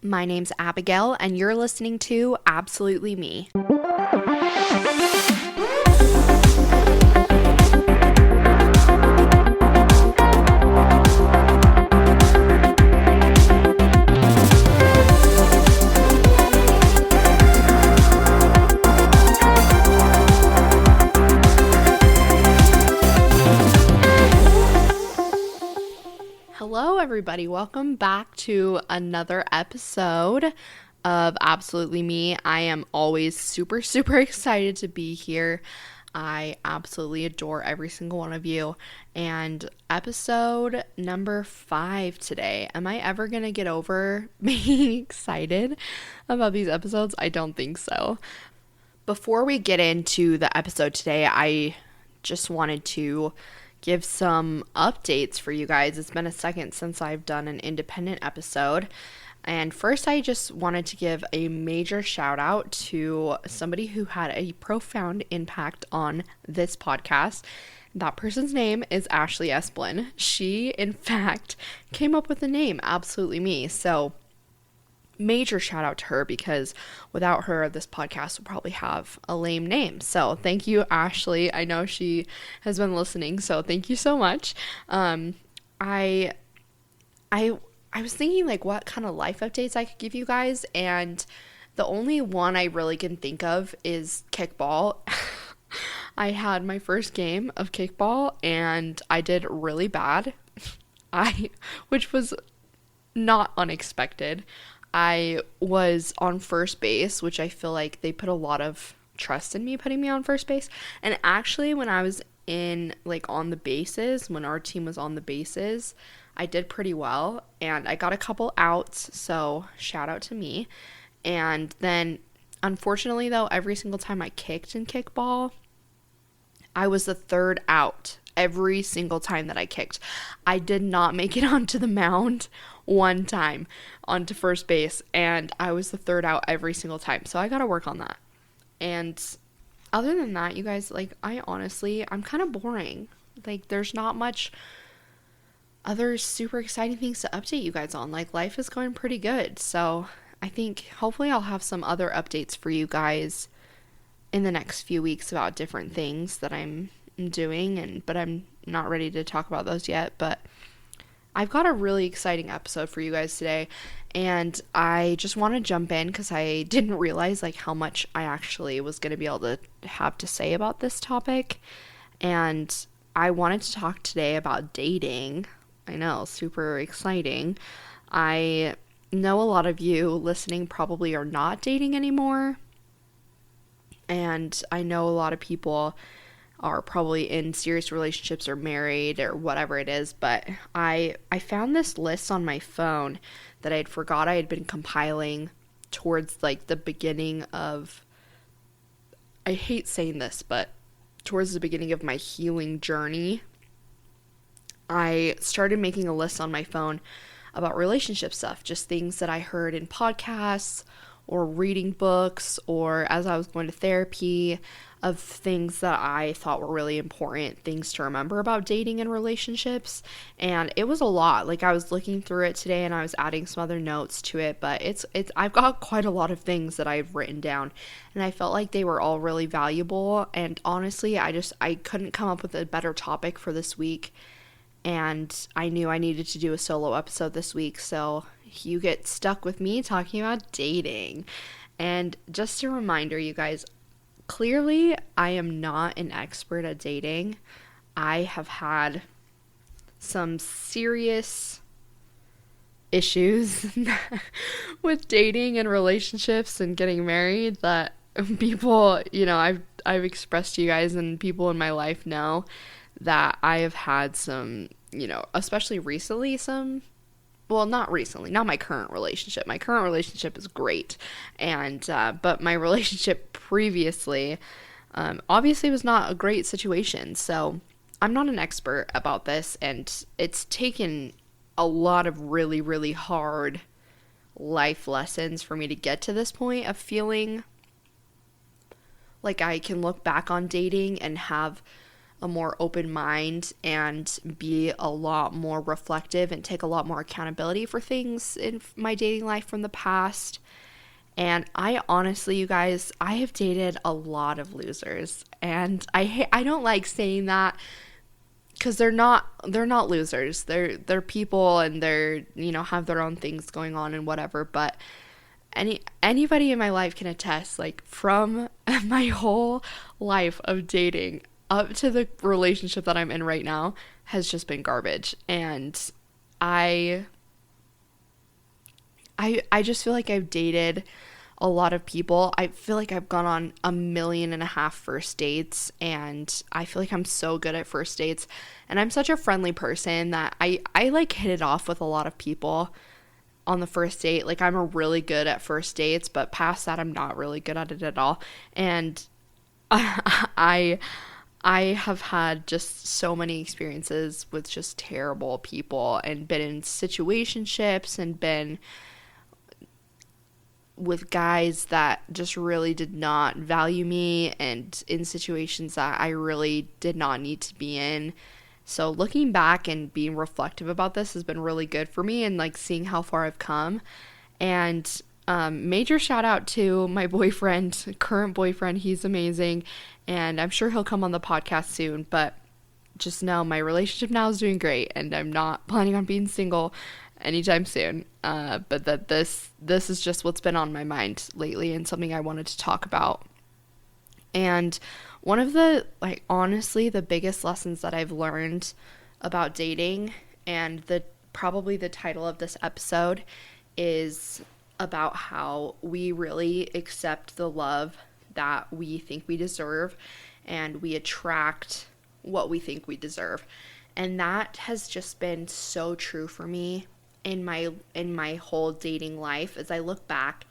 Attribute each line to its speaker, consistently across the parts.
Speaker 1: My name's Abigail, and you're listening to Absolutely Me. Hello, everybody. Welcome back to another episode of Absolutely Me. I am always super excited to be here. I absolutely adore every single one of you. And episode number 5 today. Am I ever going to get over being excited about these episodes? I don't think so. Before we get into the episode today, I just wanted to give some updates for you guys. It's been a second since I've done an independent episode. And first, I just wanted to give a major shout out to somebody who had a profound impact on this podcast. That person's name is Ashley Esplin. She, in fact, came up with the name Absolutely Me. So major shout out to her, because without her, this podcast would probably have a lame name. So thank you, Ashley. I know she has been listening, so thank you so much. I was thinking like what kind of life updates I could give you guys, and the only one I really can think of is kickball. I had my first game of kickball and I did really bad. Which was not unexpected. I was on first base, which I feel like they put a lot of trust in me putting me on first base. And actually, when I was on the bases, when our team was on the bases, I did pretty well. And I got a couple outs, so shout out to me. And then, unfortunately, though, every single time I kicked in kickball, I was the third out. Every single time that I kicked, I did not make it onto the mound one time onto first base, and I was the third out every single time. So I got to work on that. And other than that, you guys, I'm kind of boring. There's not much other super exciting things to update you guys on. Life is going pretty good. So I think hopefully I'll have some other updates for you guys in the next few weeks about different things that I'm doing, but I'm not ready to talk about those yet. But I've got a really exciting episode for you guys today, and I just want to jump in because I didn't realize how much I actually was going to be able to have to say about this topic. And I wanted to talk today about dating. I know, super exciting. I know a lot of you listening probably are not dating anymore, and I know a lot of people are probably in serious relationships or married or whatever it is, but I found this list on my phone that I forgot I had been compiling towards the beginning of, I hate saying this, but towards the beginning of my healing journey. I started making a list on my phone about relationship stuff, just things that I heard in podcasts or reading books or as I was going to therapy, of things that I thought were really important things to remember about dating and relationships. And it was a lot. I was looking through it today and I was adding some other notes to it, but I've got quite a lot of things that I've written down, and I felt like they were all really valuable. And honestly, I couldn't come up with a better topic for this week, and I knew I needed to do a solo episode this week, so you get stuck with me talking about dating. And just a reminder, you guys, clearly I am not an expert at dating. I have had some serious issues with dating and relationships and getting married that people, I've expressed to you guys, and people in my life know that I have had some, especially recently, not recently, not my current relationship. My current relationship is great. And, but my relationship previously, obviously was not a great situation. So I'm not an expert about this, and it's taken a lot of really, really hard life lessons for me to get to this point of feeling like I can look back on dating and have a more open mind and be a lot more reflective and take a lot more accountability for things in my dating life from the past. And I honestly, you guys, I have dated a lot of losers, and I don't like saying that because they're not losers. They're people, and they're, have their own things going on and whatever. But anybody in my life can attest, like, from my whole life of dating up to the relationship that I'm in right now has just been garbage. And I just feel like I've dated a lot of people. I feel like I've gone on 1.5 million first dates, and I feel like I'm so good at first dates. And I'm such a friendly person that I like hit it off with a lot of people on the first date. Like, I'm really good at first dates, but past that, I'm not really good at it at all. And I I have had just so many experiences with just terrible people, and been in situationships, and been with guys that just really did not value me, and in situations that I really did not need to be in. So looking back and being reflective about this has been really good for me, and like seeing how far I've come. And major shout out to my boyfriend, current boyfriend. He's amazing, and I'm sure he'll come on the podcast soon. But just know my relationship now is doing great, and I'm not planning on being single anytime soon. But that this is just what's been on my mind lately, and something I wanted to talk about. And one of the, like, honestly, the biggest lessons that I've learned about dating, and probably the title of this episode, is about how we really accept the love that we think we deserve, and we attract what we think we deserve. And that has just been so true for me in my whole dating life. As I look back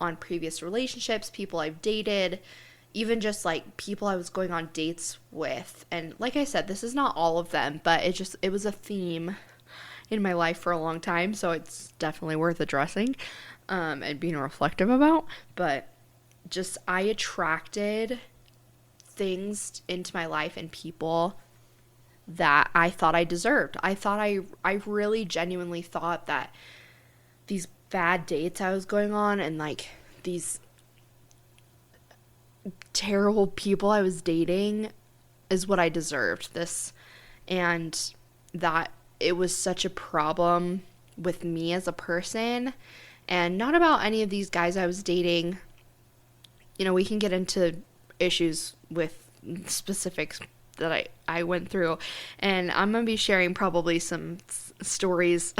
Speaker 1: on previous relationships, people I've dated, even just like people I was going on dates with. And like I said, this is not all of them, but it was a theme in my life for a long time, so it's definitely worth addressing and being reflective about. But just, I attracted things into my life and people that I thought I deserved. I really genuinely thought that these bad dates I was going on, and like these terrible people I was dating, is what I deserved. And that it was such a problem with me as a person, and not about any of these guys I was dating. We can get into issues with specifics that I went through, and I'm going to be sharing probably some stories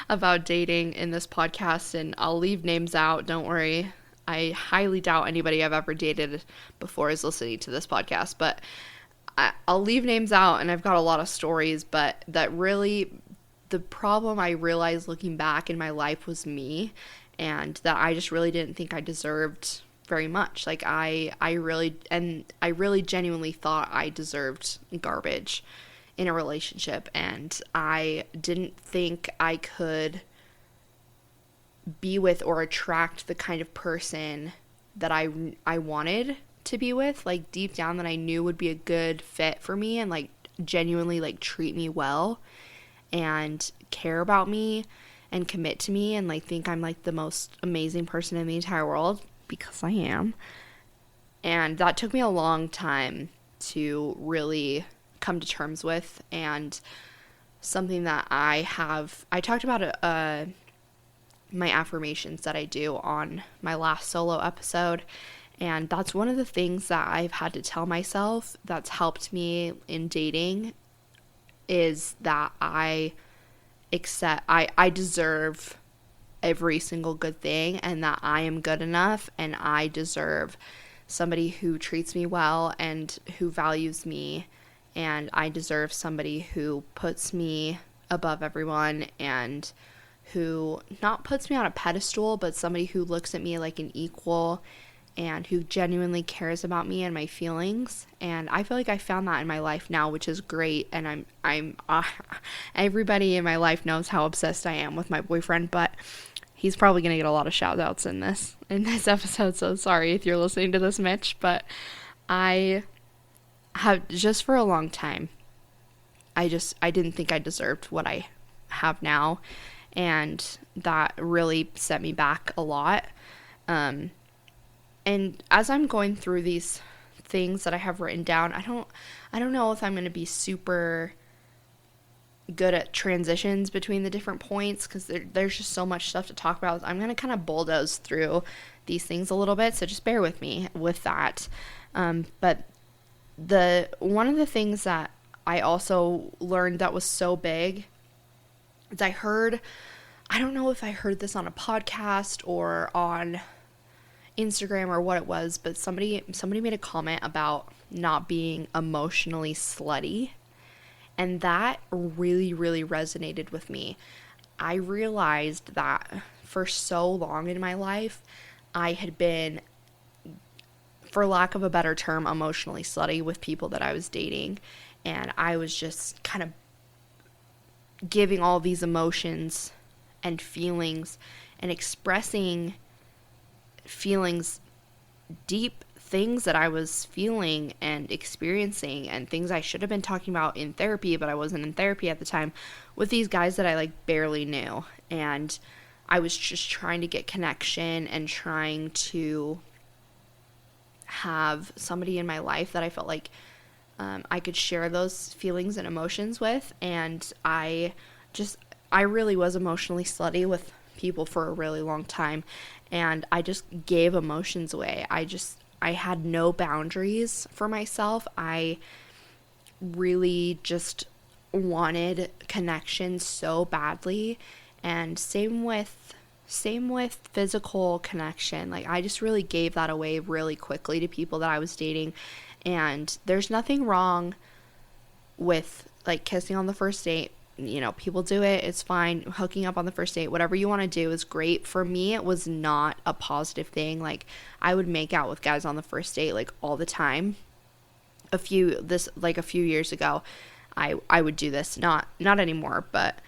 Speaker 1: about dating in this podcast, and I'll leave names out, don't worry. I highly doubt anybody I've ever dated before is listening to this podcast, but I'll leave names out, and I've got a lot of stories. But that really, the problem I realized looking back in my life was me, and that I just really didn't think I deserved very much. Like, I really genuinely thought I deserved garbage in a relationship, and I didn't think I could be with or attract the kind of person that I wanted to be with, like deep down, that I knew would be a good fit for me, and like genuinely like treat me well and care about me and commit to me, and like think I'm like the most amazing person in the entire world, because I am. And that took me a long time to really come to terms with, and something that I talked about my affirmations that I do on my last solo episode. And that's one of the things that I've had to tell myself that's helped me in dating, is that I deserve every single good thing, and that I am good enough, and I deserve somebody who treats me well and who values me, and I deserve somebody who puts me above everyone, and who not puts me on a pedestal, but somebody who looks at me like an equal, and who genuinely cares about me and my feelings. And I feel like I found that in my life now, which is great. And I'm everybody in my life knows how obsessed I am with my boyfriend, but he's probably gonna get a lot of shout outs in this episode, so sorry if you're listening to this, Mitch. But I have just for a long time, I didn't think I deserved what I have now, and that really set me back a lot. And as I'm going through these things that I have written down, I don't know if I'm going to be super good at transitions between the different points, because there's just so much stuff to talk about. I'm going to kind of bulldoze through these things a little bit, so just bear with me with that. But the one of the things that I also learned that was so big is I don't know if I heard this on a podcast or on Instagram or what it was, but somebody made a comment about not being emotionally slutty, and that really, really resonated with me. I realized that for so long in my life, I had been, for lack of a better term, emotionally slutty with people that I was dating. And I was just kind of giving all these emotions and feelings and expressing feelings, deep things that I was feeling and experiencing, and things I should have been talking about in therapy, but I wasn't in therapy at the time, with these guys that I like barely knew. And I was just trying to get connection and trying to have somebody in my life that I felt like I could share those feelings and emotions with. And I really was emotionally slutty with people for a really long time, and I just gave emotions away. I had no boundaries for myself. I really just wanted connection so badly, and same with physical connection. Like, I just really gave that away really quickly to people that I was dating. And there's nothing wrong with like kissing on the first date. You know, people do it, it's fine. Hooking up on the first date, whatever you want to do is great. For me, it was not a positive thing. Like, I would make out with guys on the first date like all the time. A few years ago, I would do this, not anymore, but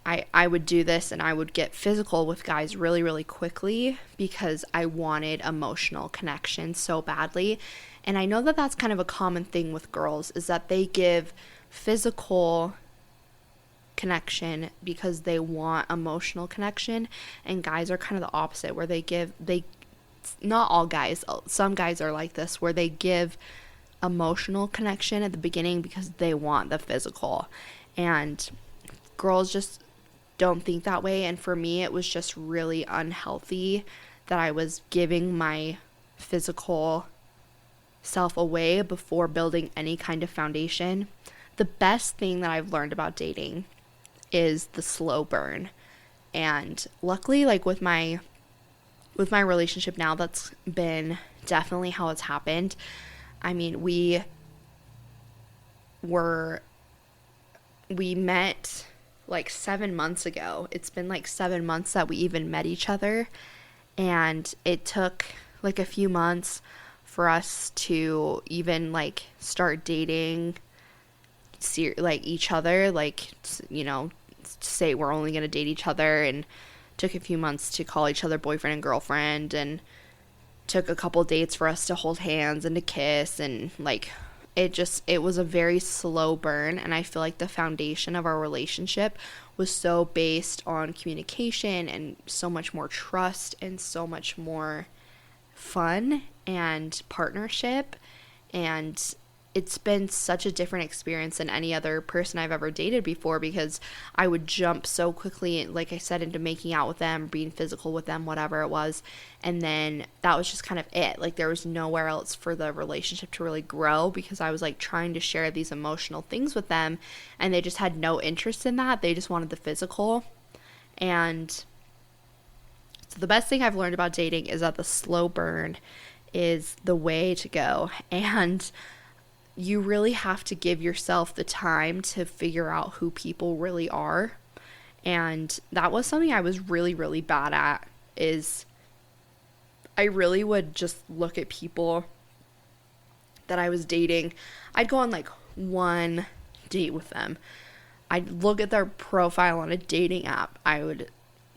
Speaker 1: I would do this, and I would get physical with guys really, really quickly because I wanted emotional connection so badly. And I know that that's kind of a common thing with girls, is that they give physical connection because they want emotional connection, and guys are kind of the opposite, where not all guys, some guys are like this, where they give emotional connection at the beginning because they want the physical. And girls just don't think that way. And for me, it was just really unhealthy that I was giving my physical self away before building any kind of foundation. The best thing that I've learned about dating is the slow burn. And luckily, like with my relationship now, that's been definitely how it's happened. I mean, we met like 7 months ago. It's been like 7 months that we even met each other, and it took like a few months for us to even like start dating like each other, like, you know, say we're only going to date each other. And took a few months to call each other boyfriend and girlfriend, and took a couple dates for us to hold hands and to kiss. And like, it was a very slow burn. And I feel like the foundation of our relationship was so based on communication and so much more trust and so much more fun and partnership. And it's been such a different experience than any other person I've ever dated before, because I would jump so quickly, like I said, into making out with them, being physical with them, whatever it was. And then that was just kind of it. Like, there was nowhere else for the relationship to really grow, because I was like trying to share these emotional things with them, and they just had no interest in that. They just wanted the physical. And so the best thing I've learned about dating is that the slow burn is the way to go. And you really have to give yourself the time to figure out who people really are. And that was something I was really, really bad at, is I really would just look at people that I was dating. I'd go on like one date with them. I'd look at their profile on a dating app. I would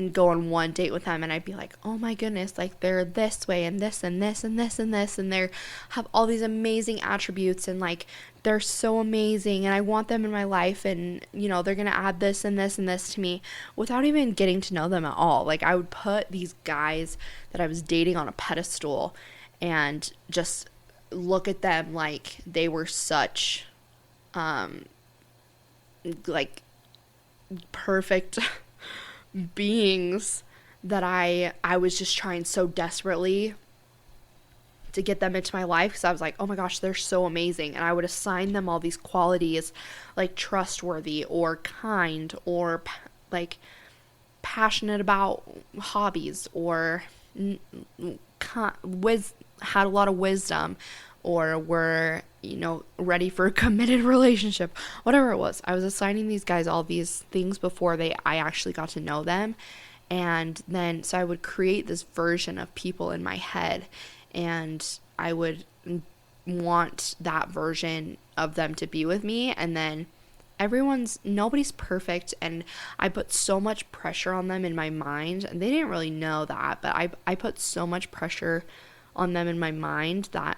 Speaker 1: go on one date with them and I'd be like, oh my goodness, like they're this way and this and this and this and this, and they have all these amazing attributes, and like they're so amazing and I want them in my life, and they're gonna add this and this and this to me, without even getting to know them at all. Like I would put these guys that I was dating on a pedestal and just look at them like they were such like perfect beings, that I was just trying so desperately to get them into my life, because I was like, oh my gosh, they're so amazing. And I would assign them all these qualities, like trustworthy or kind or like passionate about hobbies, or had a lot of wisdom, or were ready for a committed relationship, whatever it was. I was assigning these guys all these things before I actually got to know them. And then so I would create this version of people in my head, and I would want that version of them to be with me. And then nobody's perfect, and I put so much pressure on them in my mind, and they didn't really know that, but I put so much pressure on them in my mind that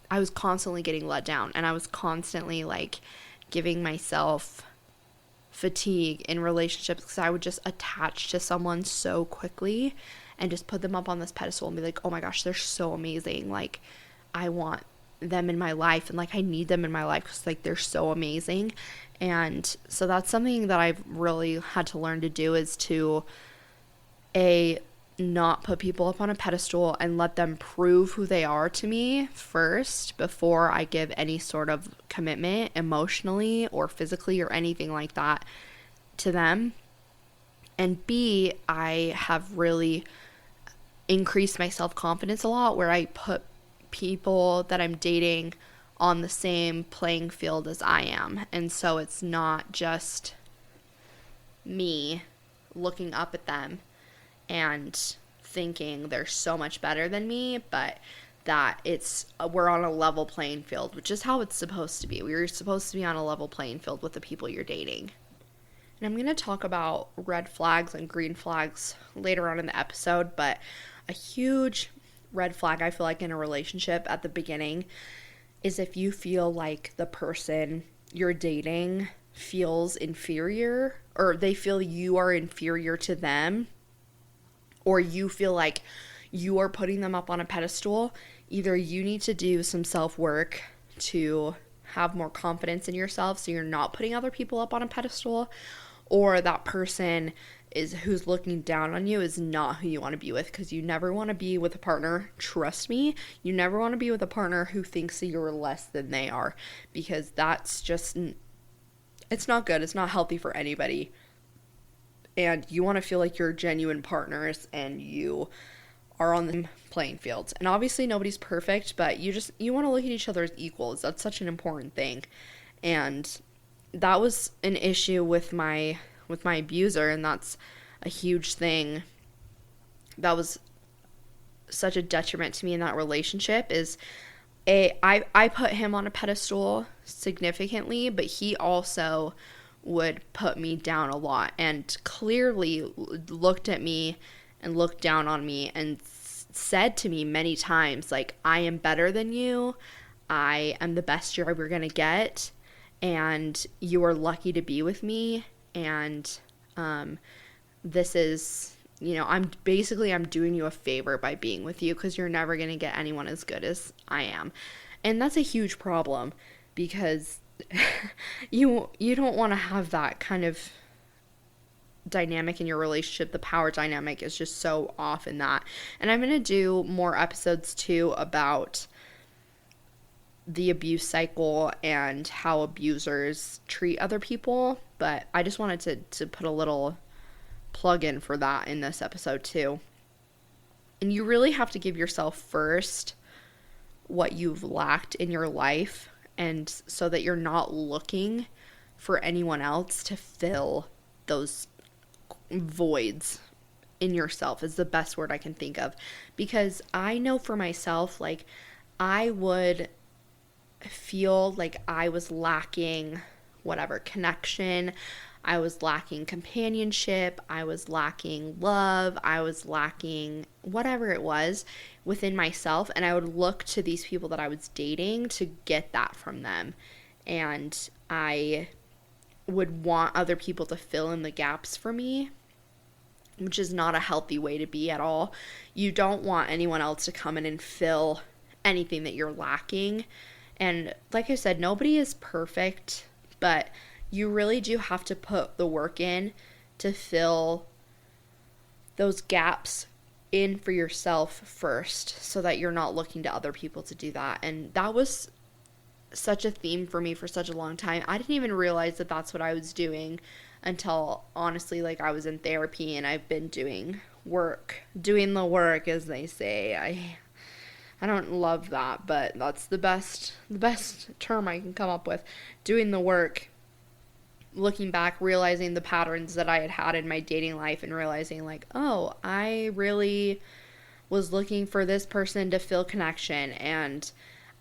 Speaker 1: I was constantly getting let down, and I was constantly like giving myself fatigue in relationships, because I would just attach to someone so quickly and just put them up on this pedestal and be like, oh my gosh, they're so amazing, like I want them in my life, and like I need them in my life because like they're so amazing. And so that's something that I've really had to learn to do, is to not put people up on a pedestal and let them prove who they are to me first before I give any sort of commitment emotionally or physically or anything like that to them. And B, I have really increased my self-confidence a lot, where I put people that I'm dating on the same playing field as I am. And so it's not just me looking up at them and thinking they're so much better than me, but that we're on a level playing field, which is how it's supposed to be. We're supposed to be on a level playing field with the people you're dating. And I'm going to talk about red flags and green flags later on in the episode, but a huge red flag I feel like in a relationship at the beginning is if you feel like the person you're dating feels inferior, or they feel you are inferior to them, or you feel like you are putting them up on a pedestal. Either you need to do some self-work to have more confidence in yourself so you're not putting other people up on a pedestal, or that person who's looking down on you is not who you want to be with, because you never want to be with a partner, trust me, you never want to be with a partner who thinks that you're less than they are, because that's just, it's not good, it's not healthy for anybody. And you want to feel like you're genuine partners and you are on the playing fields. And obviously nobody's perfect, but you want to look at each other as equals. That's such an important thing. And that was an issue with my abuser, and that's a huge thing that was such a detriment to me in that relationship. Is I put him on a pedestal significantly, but he also would put me down a lot, and clearly looked at me and looked down on me and said to me many times, like, I am better than you, I am the best you're ever gonna get, and you are lucky to be with me, and this is, I'm doing you a favor by being with you, because you're never gonna get anyone as good as I am. And that's a huge problem, because you don't want to have that kind of dynamic in your relationship. The power dynamic is just so off in that. And I'm going to do more episodes too about the abuse cycle and how abusers treat other people, but I just wanted to put a little plug in for that in this episode too. And you really have to give yourself first what you've lacked in your life, and so that you're not looking for anyone else to fill those voids in yourself, is the best word I can think of. Because I know for myself, like, I would feel like I was lacking whatever connection. I was lacking companionship, I was lacking love, I was lacking whatever it was within myself. And I would look to these people that I was dating to get that from them. And I would want other people to fill in the gaps for me, which is not a healthy way to be at all. You don't want anyone else to come in and fill anything that you're lacking. And like I said, nobody is perfect, but you really do have to put the work in to fill those gaps in for yourself first, so that you're not looking to other people to do that. And that was such a theme for me for such a long time. I didn't even realize that that's what I was doing until, honestly, like, I was in therapy and I've been doing the work, as they say. I don't love that, but that's the best term I can come up with. Doing the work, looking back, realizing the patterns that I had in my dating life, and realizing, like, oh, I really was looking for this person to feel connection, and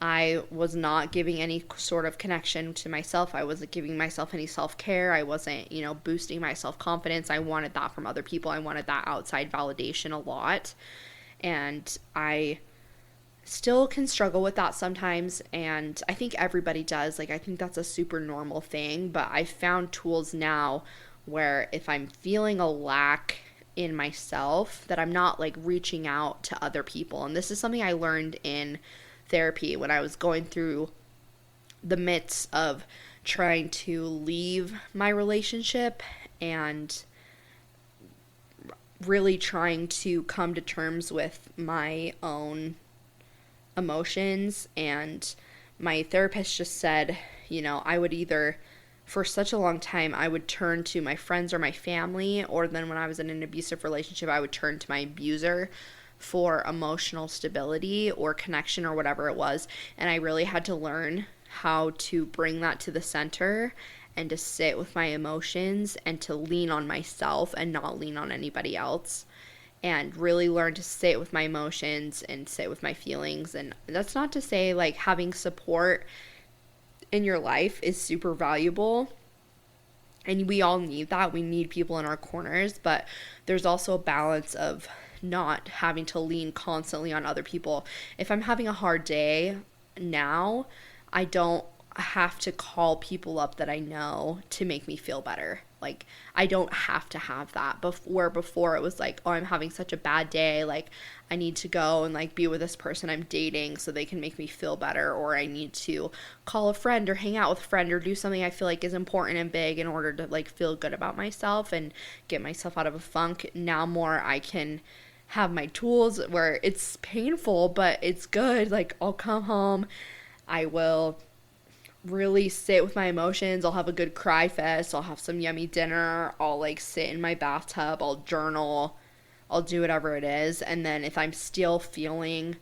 Speaker 1: I was not giving any sort of connection to myself. I wasn't giving myself any self-care. I wasn't, boosting my self-confidence. I wanted that from other people. I wanted that outside validation a lot. And I still can struggle with that sometimes, and I think everybody does. Like, I think that's a super normal thing, but I found tools now where if I'm feeling a lack in myself, that I'm not, like, reaching out to other people. And this is something I learned in therapy when I was going through the midst of trying to leave my relationship and really trying to come to terms with my own emotions. And my therapist just said, I would either, for such a long time, I would turn to my friends or my family, or then when I was in an abusive relationship, I would turn to my abuser for emotional stability or connection or whatever it was. And I really had to learn how to bring that to the center and to sit with my emotions and to lean on myself and not lean on anybody else, and really learn to sit with my emotions and sit with my feelings. And that's not to say, like, having support in your life is super valuable, and we all need that. We need people in our corners, but there's also a balance of not having to lean constantly on other people. If I'm having a hard day now, I don't have to call people up that I know to make me feel better. Like, I don't have to have that. Before it was like, oh, I'm having such a bad day, like, I need to go and, like, be with this person I'm dating so they can make me feel better, or I need to call a friend or hang out with a friend or do something I feel like is important and big in order to, like, feel good about myself and get myself out of a funk. Now more I can have my tools where it's painful, but it's good. Like, I'll come home, I will really sit with my emotions. I'll have a good cry fest. I'll have some yummy dinner. I'll, like, sit in my bathtub. I'll journal. I'll do whatever it is. And then if I'm still feeling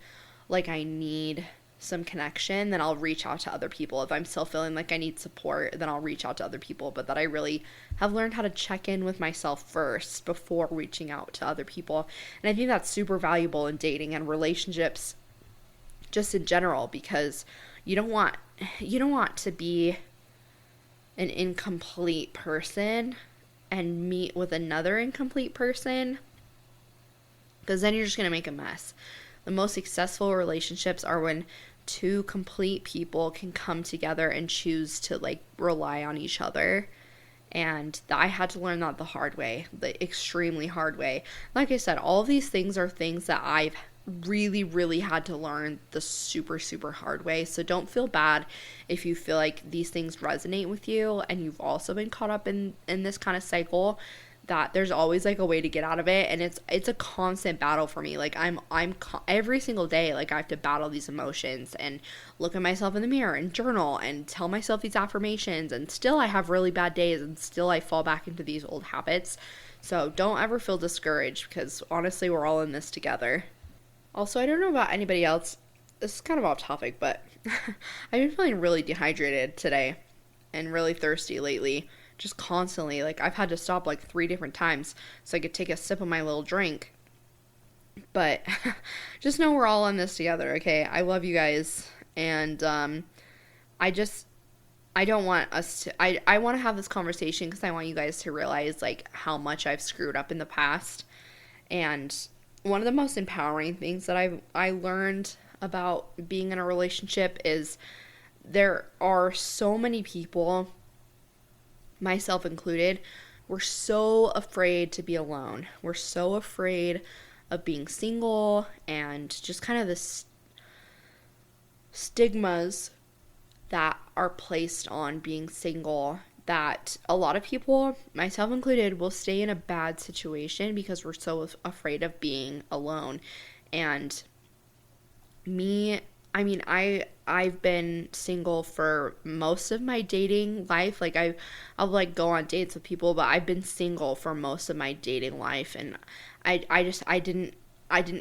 Speaker 1: like I need some connection, then I'll reach out to other people. If I'm still feeling like I need support, then I'll reach out to other people. But that I really have learned how to check in with myself first before reaching out to other people. And I think that's super valuable in dating and relationships just in general, because you don't want to be an incomplete person and meet with another incomplete person, because then you're just going to make a mess. The most successful relationships are when two complete people can come together and choose to, like, rely on each other. And I had to learn that the hard way, the extremely hard way. Like I said, all of these things are things that I've really, really had to learn the super, super hard way. So don't feel bad if you feel like these things resonate with you and you've also been caught up in this kind of cycle. That there's always, like, a way to get out of it, and it's a constant battle for me. Like, I'm every single day, like, I have to battle these emotions and look at myself in the mirror and journal and tell myself these affirmations, and still I have really bad days, and still I fall back into these old habits. So don't ever feel discouraged, because honestly, we're all in this together. Also, I don't know about anybody else, this is kind of off topic, but I've been feeling really dehydrated today and really thirsty lately. Just constantly. Like, I've had to stop, like, 3 different times so I could take a sip of my little drink. But just know we're all in this together, okay? I love you guys. And I just I don't want us to, I want to have this conversation because I want you guys to realize like how much I've screwed up in the past. And one of the most empowering things that I learned about being in a relationship is there are so many people, myself included, we're so afraid to be alone. We're so afraid of being single and just kind of the stigmas that are placed on being single, that a lot of people, myself included, will stay in a bad situation because we're so afraid of being alone. And me, I mean, I've been single for most of my dating life. Like I'll like go on dates with people, but I've been single for most of my dating life, and I didn't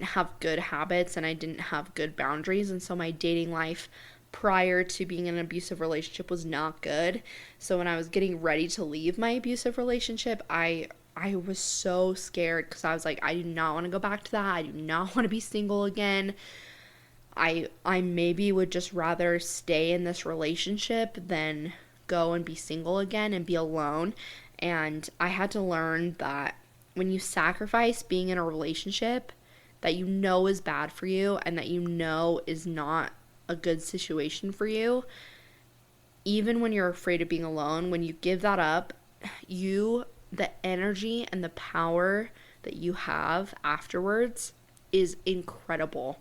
Speaker 1: have good habits and I didn't have good boundaries, and so my dating life prior to being in an abusive relationship was not good. So when I was getting ready to leave my abusive relationship, I was so scared because I was like, I do not want to go back to that. I do not want to be single again. I maybe would just rather stay in this relationship than go and be single again and be alone. And I had to learn that when you sacrifice being in a relationship that you know is bad for you and that you know is not a good situation for you, even when you're afraid of being alone, when you give that up, the energy and the power that you have afterwards is incredible.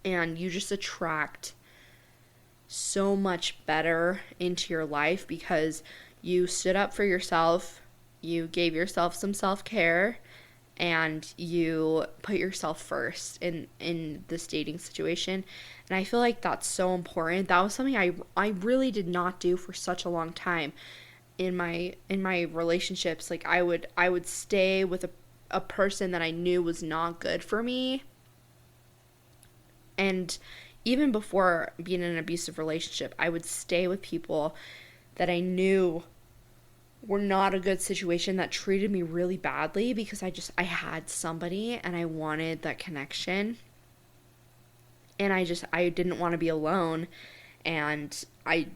Speaker 1: And you just attract so much better into your life because you stood up for yourself, you gave yourself some self-care, and you put yourself first in this dating situation. And I feel like that's so important. That was something I really did not do for such a long time in my relationships. Like I would stay with a person that I knew was not good for me. And even before being in an abusive relationship, I would stay with people that I knew were not a good situation, that treated me really badly because I had somebody and I wanted that connection. And I didn't want to be alone, and I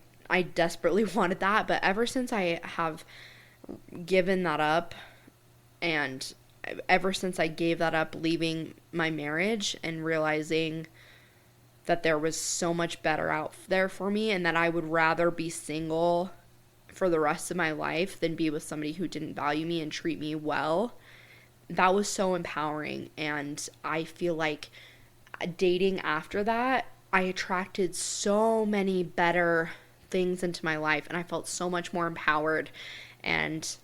Speaker 1: desperately wanted that. But ever since I have given that up, and ever since I gave that up leaving my marriage and realizing that there was so much better out there for me and that I would rather be single for the rest of my life than be with somebody who didn't value me and treat me well, that was so empowering. And I feel like dating after that, I attracted so many better things into my life and I felt so much more empowered. And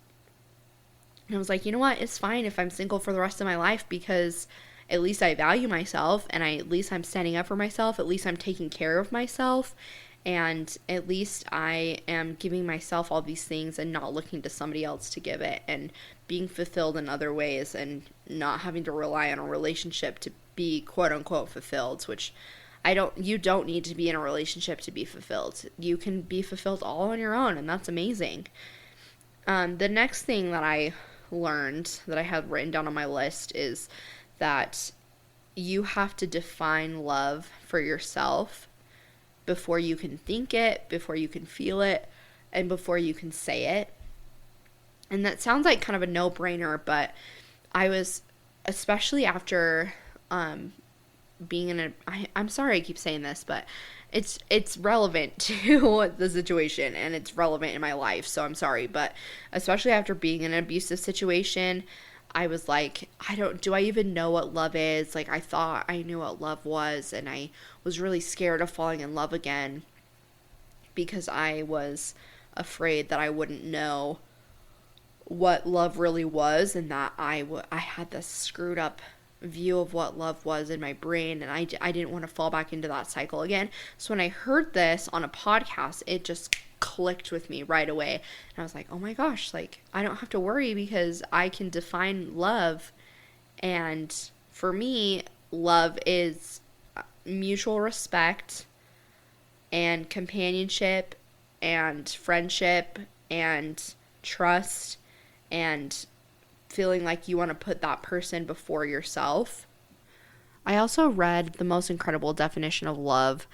Speaker 1: I was like, you know what? It's fine if I'm single for the rest of my life because at least I value myself and at least I'm standing up for myself. At least I'm taking care of myself. And at least I am giving myself all these things and not looking to somebody else to give it, and being fulfilled in other ways and not having to rely on a relationship to be quote unquote fulfilled, which you don't need to be in a relationship to be fulfilled. You can be fulfilled all on your own, and that's amazing. The next thing that I learned that I had written down on my list is that you have to define love for yourself before you can think it, before you can feel it, and before you can say it. And that sounds like kind of a no-brainer, but I was, especially after being in I'm sorry I keep saying this, but it's relevant to the situation and it's relevant in my life, so I'm sorry. But especially after being in an abusive situation, I was like, do I even know what love is? Like, I thought I knew what love was, and I was really scared of falling in love again because I was afraid that I wouldn't know what love really was, and that I had this screwed up view of what love was in my brain, and I didn't want to fall back into that cycle again. So when I heard this on a podcast, it just clicked with me right away, and I was like, oh my gosh, like I don't have to worry because I can define love. And for me, love is mutual respect and companionship and friendship and trust and feeling like you want to put that person before yourself. I also read the most incredible definition of love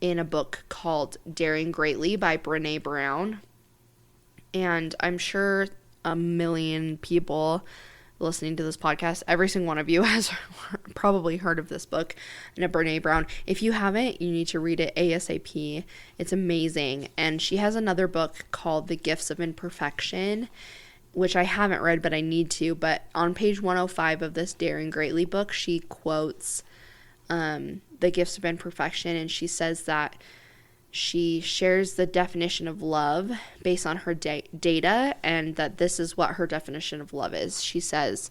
Speaker 1: in a book called Daring Greatly by Brene Brown. And I'm sure a million people listening to this podcast, every single one of you has probably heard of this book, and Brene Brown. If you haven't, you need to read it ASAP. It's amazing. And she has another book called The Gifts of Imperfection, which I haven't read, but I need to. But on page 105 of this Daring Greatly book, she quotes The Gifts of Imperfection, and she says that she shares the definition of love based on her data, and that this is what her definition of love is. She says,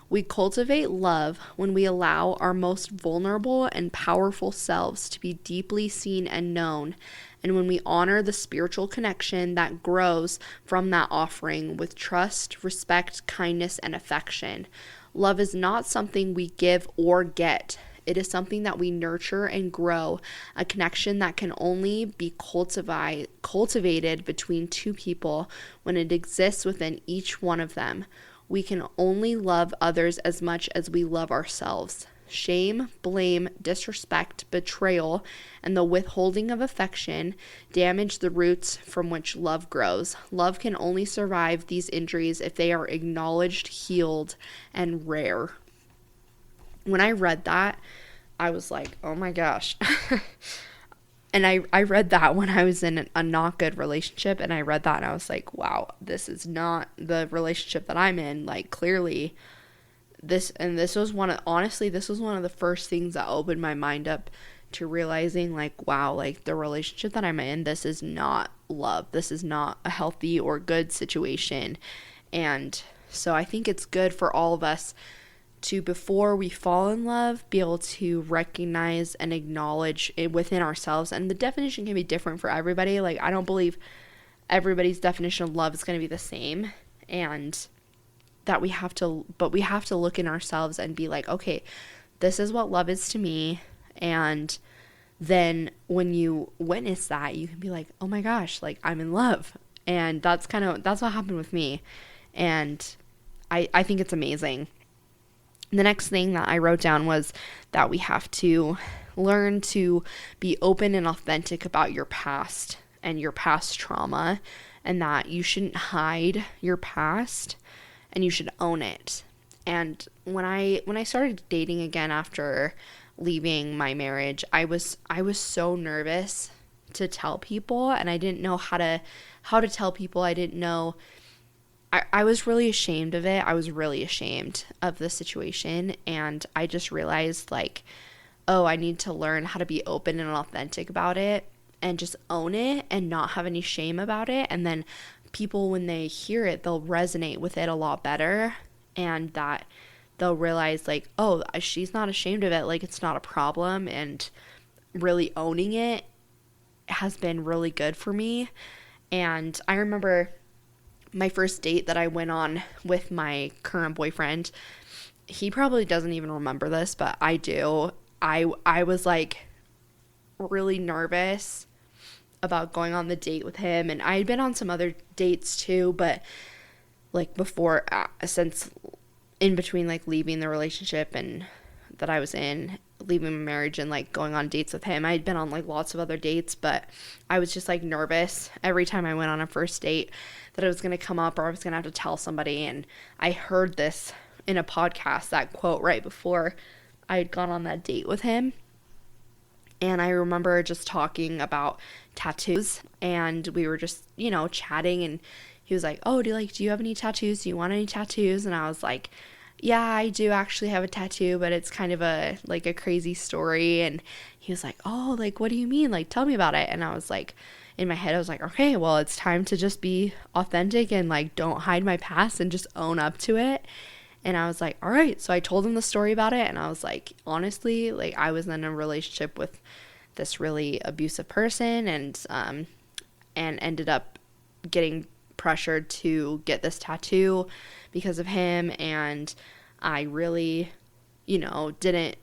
Speaker 1: "We cultivate love when we allow our most vulnerable and powerful selves to be deeply seen and known, and when we honor the spiritual connection that grows from that offering with trust, respect, kindness, and affection. Love is not something we give or get. It is something that we nurture and grow, a connection that can only be cultivated between two people when it exists within each one of them. We can only love others as much as we love ourselves. Shame, blame, disrespect, betrayal, and the withholding of affection damage the roots from which love grows. Love can only survive these injuries if they are acknowledged, healed, and rare." When I read that, I was like, oh my gosh. And I read that when I was in a not good relationship, and I read that and I was like, wow, this is not the relationship that I'm in. Like, clearly this was one of the first things that opened my mind up to realizing, like, wow, like, the relationship that I'm in, this is not love. This is not a healthy or good situation. And so I think it's good for all of us to, before we fall in love, be able to recognize and acknowledge it within ourselves. And the definition can be different for everybody. Like, I don't believe everybody's definition of love is going to be the same, and that we have to look in ourselves and be like, okay, this is what love is to me. And then when you witness that, you can be like, oh my gosh, like, I'm in love. And that's what happened with me. And I think it's amazing. The next thing that I wrote down was that we have to learn to be open and authentic about your past and your past trauma, and that you shouldn't hide your past and you should own it. And when I started dating again after leaving my marriage, I was so nervous to tell people, and I didn't know how to tell people. I didn't know. I was really ashamed of it. I was really ashamed of the situation, and I just realized, like, oh, I need to learn how to be open and authentic about it and just own it and not have any shame about it. And then people, when they hear it, they'll resonate with it a lot better, and that they'll realize, like, oh, she's not ashamed of it. Like, it's not a problem, and really owning it has been really good for me. And I remember my first date that I went on with my current boyfriend. He probably doesn't even remember this, but I do. I was, like, really nervous about going on the date with him, and I had been on some other dates too, but, like, before, since in between, like, leaving the relationship and that I was in, leaving my marriage and, like, going on dates with him, I had been on, like, lots of other dates, but I was just, like, nervous every time I went on a first date that it was going to come up or I was going to have to tell somebody. And I heard this in a podcast, that quote, right before I had gone on that date with him. And I remember just talking about tattoos, and we were just, chatting, and he was like, oh, do you have any tattoos? Do you want any tattoos? And I was like, yeah, I do actually have a tattoo, but it's kind of a crazy story. And he was like, oh, like, what do you mean? Like, tell me about it. And I was like, in my head, I was like, okay, well, it's time to just be authentic and, like, don't hide my past and just own up to it. And I was like, all right. So I told him the story about it, and I was like, honestly, like, I was in a relationship with this really abusive person, and ended up getting pressured to get this tattoo because of him. And I really, didn't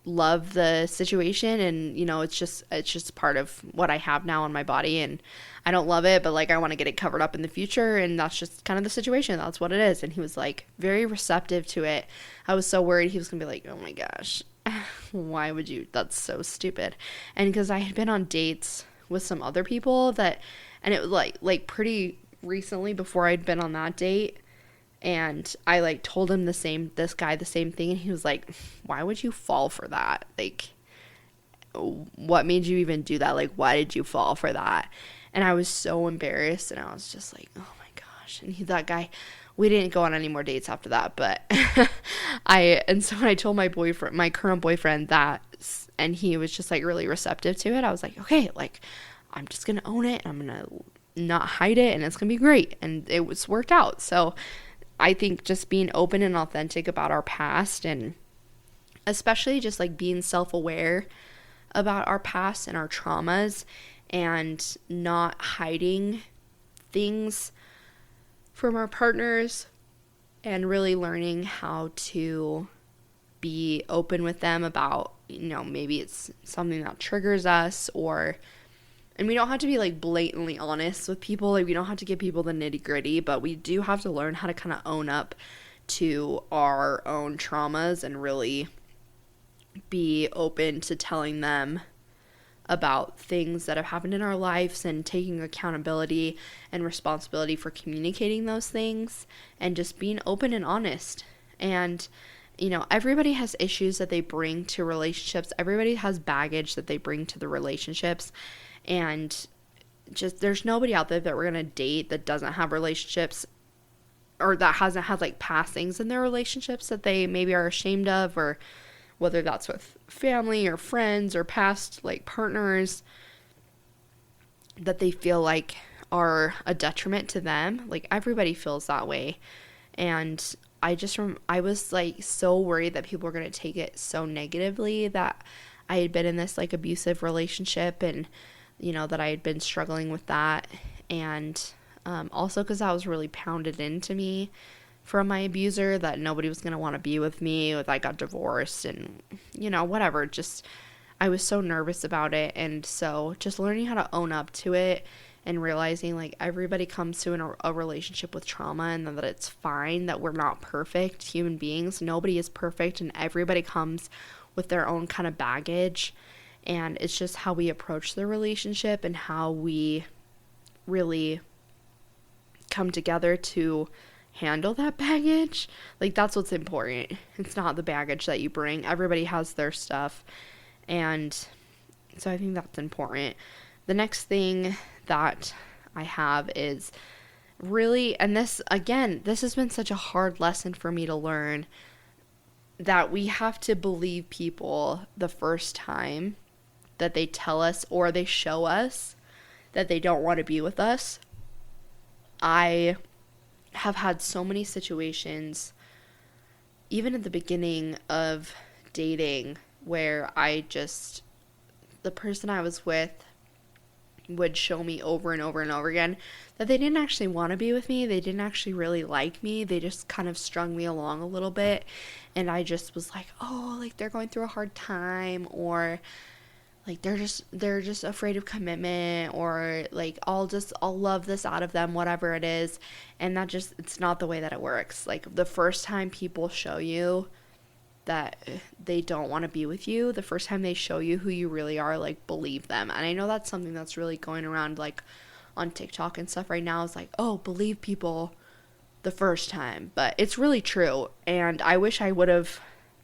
Speaker 1: love the situation, and it's just part of what I have now on my body, and I don't love it, but, like, I want to get it covered up in the future, and that's just kind of the situation. That's what it is. And he was, like, very receptive to it. I was so worried he was gonna be like, oh my gosh, why would you? That's so stupid. And because I had been on dates with some other people and it was like pretty recently before I'd been on that date. And I like told him this guy the same thing. And he was like, why would you fall for that? Like, what made you even do that? Like, why did you fall for that? And I was so embarrassed, and I was just like, oh my gosh. And that guy, we didn't go on any more dates after that, but and so when I told my boyfriend, my current boyfriend, that, and he was just like really receptive to it, I was like, okay, like, I'm just gonna own it, I'm gonna not hide it, and it's gonna be great. And it was worked out. So I think just being open and authentic about our past, and especially just like being self-aware about our past and our traumas, and not hiding things from our partners, and really learning how to be open with them about, maybe it's something that triggers us, and we don't have to be like blatantly honest with people. Like, we don't have to give people the nitty gritty, but we do have to learn how to kind of own up to our own traumas and really be open to telling them about things that have happened in our lives, and taking accountability and responsibility for communicating those things, and just being open and honest. And, everybody has issues that they bring to relationships. Everybody has baggage that they bring to the relationships. And just, there's nobody out there that we're going to date that doesn't have relationships, or that hasn't had like past things in their relationships that they maybe are ashamed of, or whether that's with family or friends or past like partners that they feel like are a detriment to them. Like, everybody feels that way. And I was like so worried that people were going to take it so negatively, that I had been in this like abusive relationship, and that I had been struggling with that. And also because that was really pounded into me from my abuser, that nobody was going to want to be with me if I got divorced, and whatever. Just, I was so nervous about it. And so just learning how to own up to it, and realizing like everybody comes to a relationship with trauma, and that it's fine, that we're not perfect human beings. Nobody is perfect, and everybody comes with their own kind of baggage. And it's just how we approach the relationship, and how we really come together to handle that baggage. Like, that's what's important. It's not the baggage that you bring. Everybody has their stuff. And so I think that's important. The next thing that I have is really, and this has been such a hard lesson for me to learn, that we have to believe people the first time that they tell us or they show us that they don't want to be with us. I have had so many situations, even at the beginning of dating, where the person I was with would show me over and over and over again that they didn't actually want to be with me. They didn't actually really like me. They just kind of strung me along a little bit. And I just was like, oh, like they're going through a hard time, or like they're just afraid of commitment, or like I'll love this out of them, whatever it is. And it's not the way that it works. Like, the first time people show you that they don't want to be with you, the first time they show you who you really are, like, believe them. And I know that's something that's really going around like on TikTok and stuff right now, is like, oh, believe people the first time. But it's really true. And I wish I would have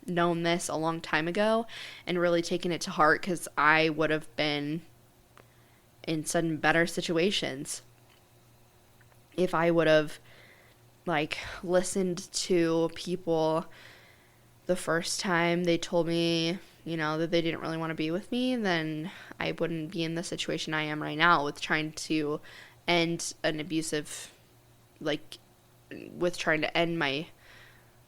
Speaker 1: known this a long time ago and really taken it to heart, because I would have been in some better situations if I would have like listened to people the first time they told me, that they didn't really want to be with me. Then I wouldn't be in the situation I am right now, with trying to end an abusive, like, with trying to end my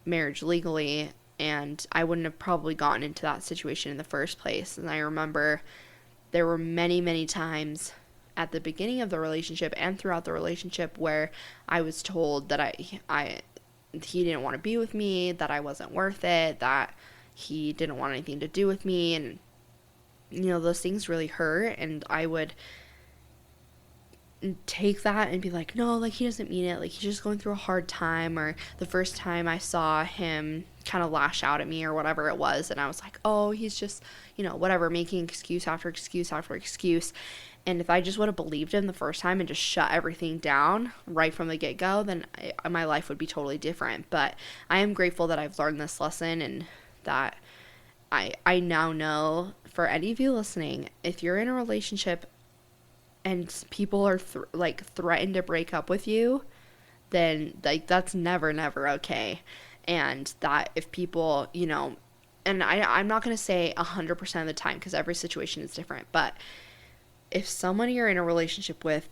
Speaker 1: marriage legally. And I wouldn't have probably gotten into that situation in the first place. And I remember there were many, many times at the beginning of the relationship and throughout the relationship where I was told that he didn't want to be with me, that I wasn't worth it, that he didn't want anything to do with me. And, those things really hurt. And I would take that and be like, no, like he doesn't mean it, like he's just going through a hard time. Or the first time I saw him kind of lash out at me or whatever it was, and I was like, oh, he's just, whatever, making excuse after excuse after excuse. And if I just would have believed him the first time and just shut everything down right from the get-go, then my life would be totally different. But I am grateful that I've learned this lesson, and that I now know, for any of you listening, if you're in a relationship and people are threatened to break up with you, then like that's never okay. And that if people, and I'm not going to say 100% of the time, because every situation is different, but if someone you're in a relationship with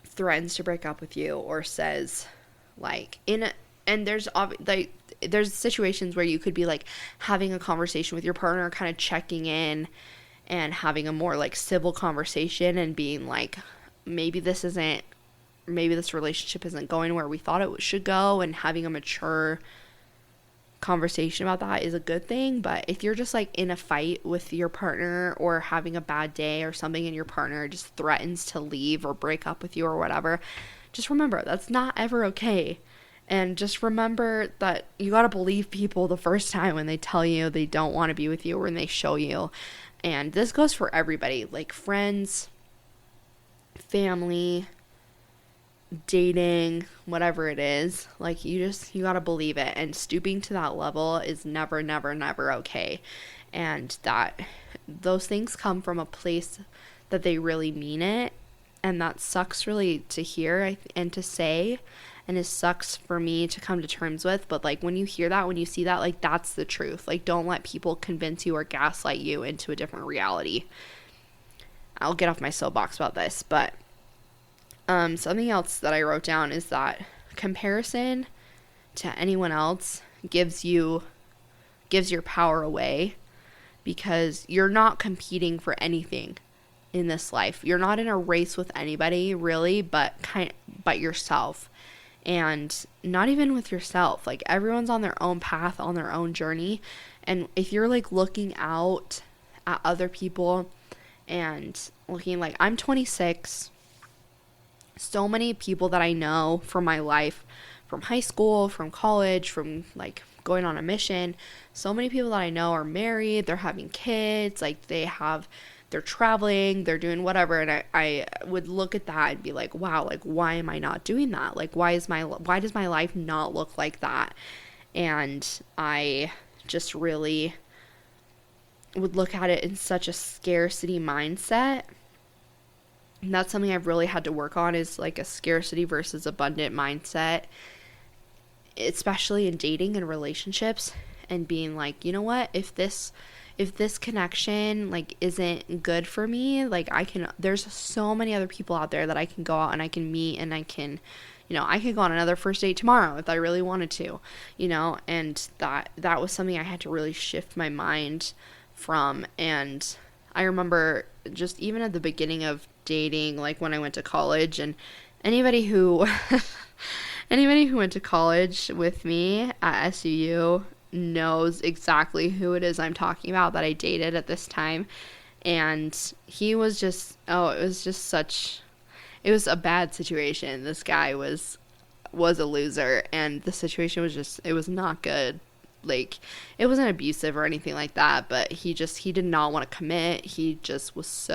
Speaker 1: threatens to break up with you, or says and there's situations where you could be like having a conversation with your partner, kind of checking in and having a more like civil conversation, and being like, maybe this relationship isn't going where we thought it should go, and having a mature conversation about that is a good thing. But if you're just like in a fight with your partner, or having a bad day or something, and your partner just threatens to leave or break up with you or whatever, just remember that's not ever okay. And just remember that you gotta believe people the first time when they tell you they don't want to be with you, or when they show you. And this goes for everybody, like friends, family, dating, whatever it is. Like you gotta believe it, and stooping to that level is never okay. And that those things come from a place that they really mean it, and that sucks really to hear and to say, and it sucks for me to come to terms with. But like when you hear that, when you see that, like that's the truth. Like don't let people convince you or gaslight you into a different reality. I'll get off my soapbox about this, but something else that I wrote down is that comparison to anyone else gives your power away, because you're not competing for anything in this life. You're not in a race with anybody really, but yourself. And not even with yourself. Like everyone's on their own path, on their own journey. And if you're like looking out at other people and looking, like, I'm 26, so many people that I know from my life, from high school, from college, from like going on a mission, so many people that I know are married, they're having kids, like they're traveling, they're doing whatever. And I would look at that and be like, wow, like why am I not doing that? Like why does my life not look like that? And I just really would look at it in such a scarcity mindset. And that's something I've really had to work on, is like a scarcity versus abundant mindset, especially in dating and relationships, and being like, you know what, if this connection like isn't good for me, like there's so many other people out there that I can go out and I can meet, and I can go on another first date tomorrow if I really wanted to, and that was something I had to really shift my mind from. And I remember just even at the beginning of dating, like when I went to college, and anybody who went to college with me at SUU knows exactly who it is I'm talking about, that I dated at this time. And he was just, it was a bad situation. This guy was a loser, and the situation was it was not good. Like, it wasn't abusive or anything like that, but he did not want to commit. He just was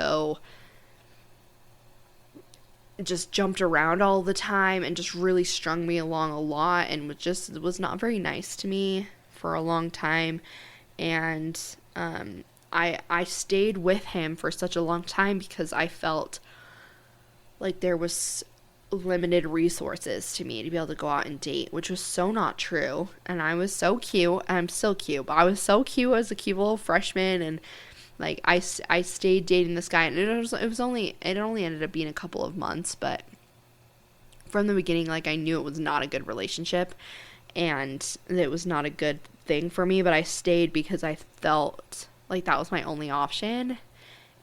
Speaker 1: just jumped around all the time, and just really strung me along a lot, and was not very nice to me for a long time. And I stayed with him for such a long time because I felt like there was limited resources to me to be able to go out and date, which was so not true. And I was so cute, and I'm still cute, but I was so cute as a cute little freshman, and like I stayed dating this guy, and it only ended up being a couple of months, but from the beginning, like, I knew it was not a good relationship, and it was not a good thing for me, but I stayed because I felt like that was my only option.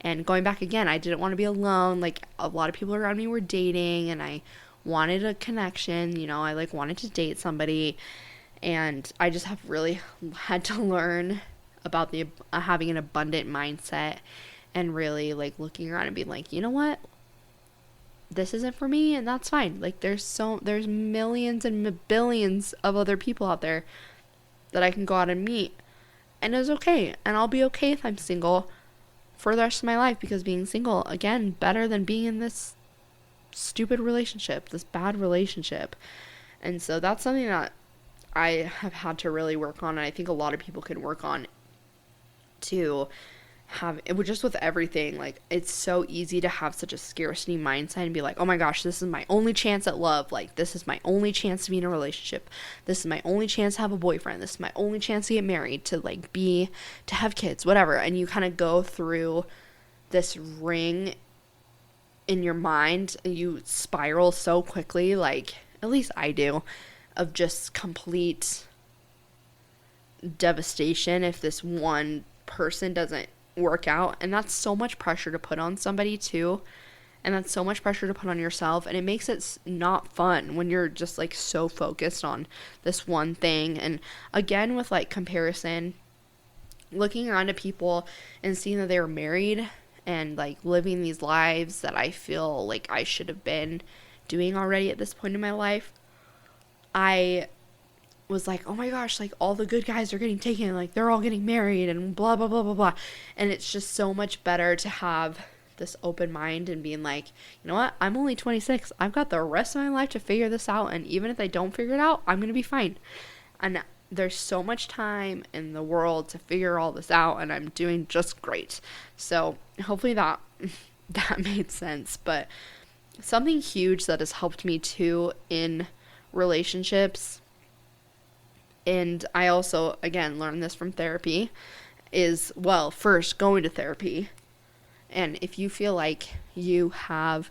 Speaker 1: And going back again, I didn't want to be alone. Like, a lot of people around me were dating, and I wanted a connection, I like wanted to date somebody. And I just have really had to learn about the having an abundant mindset, and really like looking around and being like, you know what? this isn't for me, and that's fine. Like there's millions and billions of other people out there that I can go out and meet, and it's okay. And I'll be okay if I'm single for the rest of my life, because being single, again, better than being in this stupid relationship, this bad relationship. And so that's something that I have had to really work on, and I think a lot of people can work on to have it. Just with everything, like, it's so easy to have such a scarcity mindset and be like, oh my gosh, this is my only chance at love, like, this is my only chance to be in a relationship, this is my only chance to have a boyfriend, this is my only chance to get married, to like to have kids, whatever. And you kind of go through this ring in your mind, and you spiral so quickly, like, at least I do, of just complete devastation if this one person doesn't work out. And that's so much pressure to put on somebody too, and that's so much pressure to put on yourself, and it makes it not fun when you're just like so focused on this one thing. And again, with like comparison, looking around at people and seeing that they were married and like living these lives that I feel like I should have been doing already at this point in my life, I was like, oh my gosh, like, all the good guys are getting taken, like, they're all getting married and blah, blah, blah, blah, blah. And it's just so much better to have this open mind and being like, you know what, I'm only 26. I've got the rest of my life to figure this out. And even if I don't figure it out, I'm going to be fine. And there's so much time in the world to figure all this out, and I'm doing just great. So hopefully that made sense. But something huge that has helped me too in relationships, and I also, again, learned this from therapy, is, well, first, going to therapy. And if you feel like you have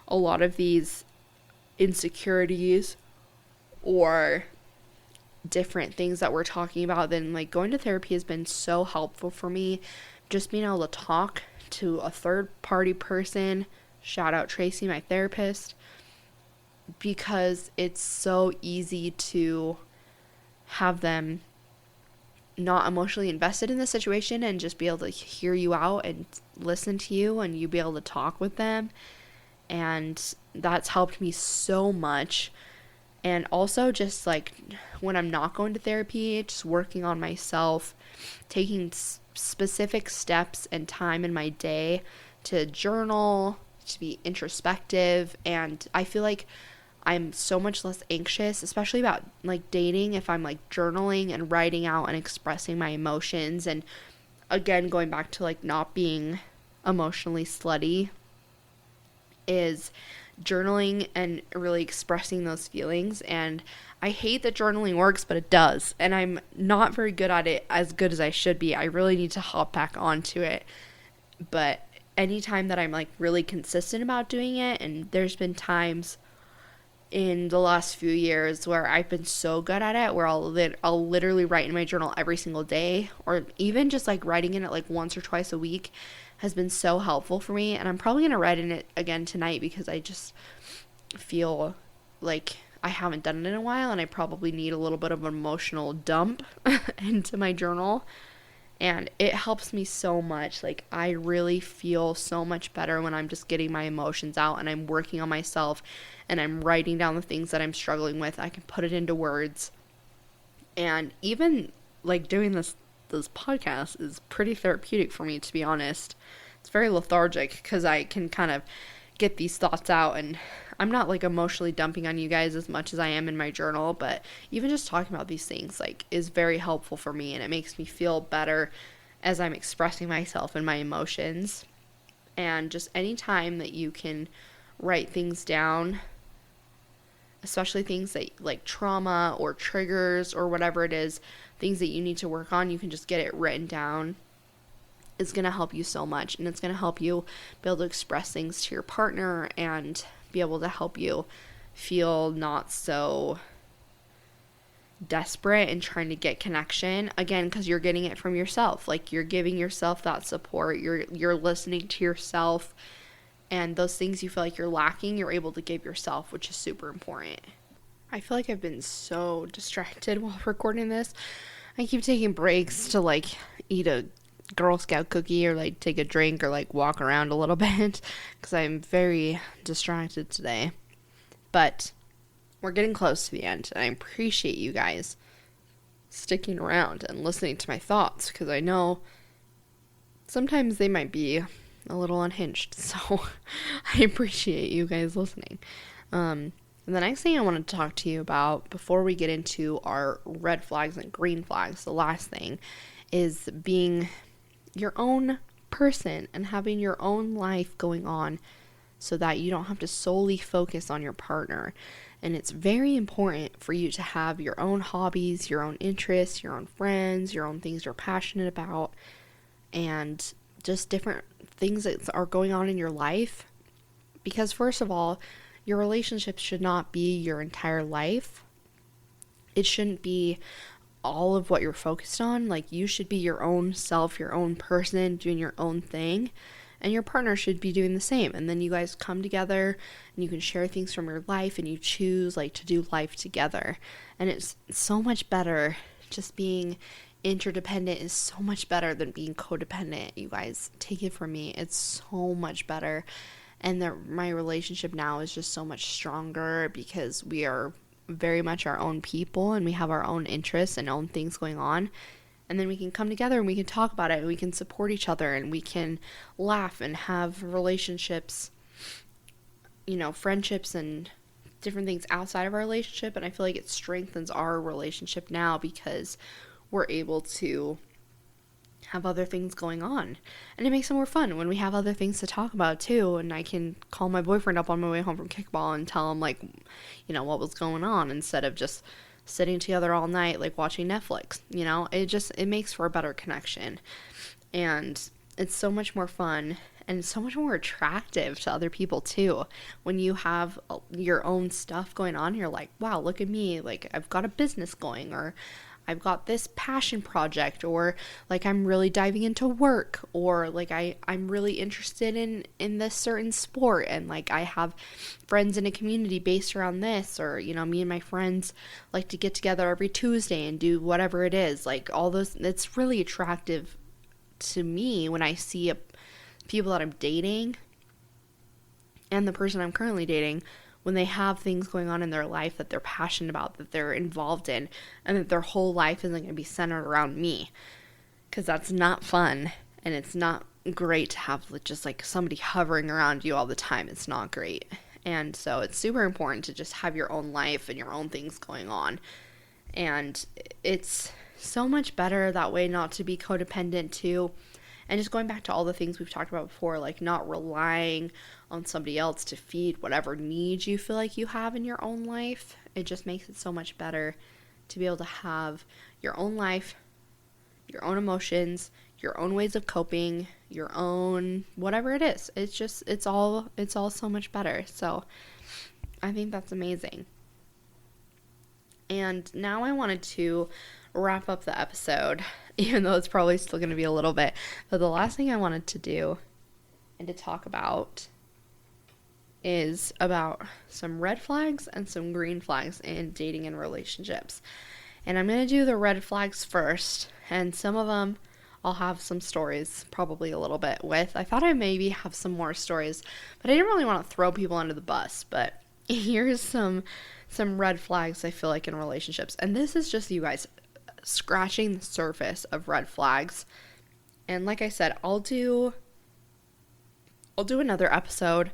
Speaker 1: a lot of these insecurities or different things that we're talking about, then like going to therapy has been so helpful for me. Just being able to talk to a third party person, shout out Tracy, my therapist, because it's so easy to have them not emotionally invested in the situation and just be able to hear you out and listen to you, and you be able to talk with them. And that's helped me so much. And also just like when I'm not going to therapy, just working on myself, taking specific steps and time in my day to journal, to be introspective. And I feel like I'm so much less anxious, especially about like dating, if I'm like journaling and writing out and expressing my emotions. And again, going back to like not being emotionally slutty, is journaling and really expressing those feelings. And I hate that journaling works, but it does. And I'm not very good at it, as good as I should be. I really need to hop back onto it. But anytime that I'm like really consistent about doing it, and there's been times in the last few years where I've been so good at it, where I'll literally write in my journal every single day, or even just like writing in it like once or twice a week, has been so helpful for me. And I'm probably going to write in it again tonight, because I just feel like I haven't done it in a while, and I probably need a little bit of an emotional dump into my journal. And it helps me so much. Like, I really feel so much better when I'm just getting my emotions out, and I'm working on myself, and I'm writing down the things that I'm struggling with. I can put it into words. And even like doing this podcast is pretty therapeutic for me, to be honest. It's very lethargic, because I can kind of get these thoughts out, and I'm not like emotionally dumping on you guys as much as I am in my journal, but even just talking about these things like is very helpful for me, and it makes me feel better as I'm expressing myself and my emotions. And just any time that you can write things down, especially things that like trauma or triggers or whatever it is, things that you need to work on, you can just get it written down. It's going to help you so much, and it's going to help you be able to express things to your partner and be able to help you feel not so desperate and trying to get connection, again, because you're getting it from yourself. Like, you're giving yourself that support, you're listening to yourself, and those things you feel like you're lacking, you're able to give yourself, which is super important. I feel like I've been so distracted while recording this. I keep taking breaks to like eat a Girl Scout cookie or like take a drink or like walk around a little bit because I'm very distracted today. But we're getting close to the end, and I appreciate you guys sticking around and listening to my thoughts because I know sometimes they might be a little unhinged. So I appreciate you guys listening. The next thing I wanted to talk to you about before we get into our red flags and green flags, the last thing is being your own person and having your own life going on so that you don't have to solely focus on your partner. And it's very important for you to have your own hobbies, your own interests, your own friends, your own things you're passionate about, and just different things that are going on in your life. Because first of all, your relationship should not be your entire life. It shouldn't be all of what you're focused on. Like, you should be your own self, your own person, doing your own thing. And your partner should be doing the same. And then you guys come together and you can share things from your life and you choose like to do life together. And it's so much better. Just being interdependent is so much better than being codependent. You guys, take it from me. It's so much better. And my relationship now is just so much stronger because we are very much our own people and we have our own interests and own things going on. And then we can come together and we can talk about it and we can support each other and we can laugh and have relationships, friendships and different things outside of our relationship. And I feel like it strengthens our relationship now because we're able to have other things going on. And it makes it more fun when we have other things to talk about too. And I can call my boyfriend up on my way home from kickball and tell him what was going on instead of just sitting together all night, like watching Netflix. It makes for a better connection. And it's so much more fun and so much more attractive to other people too. When you have your own stuff going on, you're like, wow, look at me. Like, I've got a business going, or I've got this passion project, or like I'm really diving into work, or like I'm really interested in this certain sport, and like I have friends in a community based around this, or me and my friends like to get together every Tuesday and do whatever it is. Like all those, it's really attractive to me when I see people that I'm dating and the person I'm currently dating, when they have things going on in their life that they're passionate about, that they're involved in, and that their whole life isn't going to be centered around me. Because that's not fun, and it's not great to have just like somebody hovering around you all the time. It's not great. And so it's super important to just have your own life and your own things going on. And it's so much better that way not to be codependent too. And just going back to all the things we've talked about before, like not relying on somebody else to feed whatever needs you feel like you have in your own life. It just makes it so much better to be able to have your own life, your own emotions, your own ways of coping, your own whatever it is. It's all so much better. So I think that's amazing. And now I wanted to wrap up the episode, even though it's probably still going to be a little bit. But the last thing I wanted to do and to talk about is about some red flags and some green flags in dating and relationships. And I'm going to do the red flags first, and some of them I'll have some stories probably a little bit with. I thought I maybe have some more stories, but I didn't really want to throw people under the bus. But here's some red flags I feel like in relationships. And this is just you guys scratching the surface of red flags. And like I said, I'll do another episode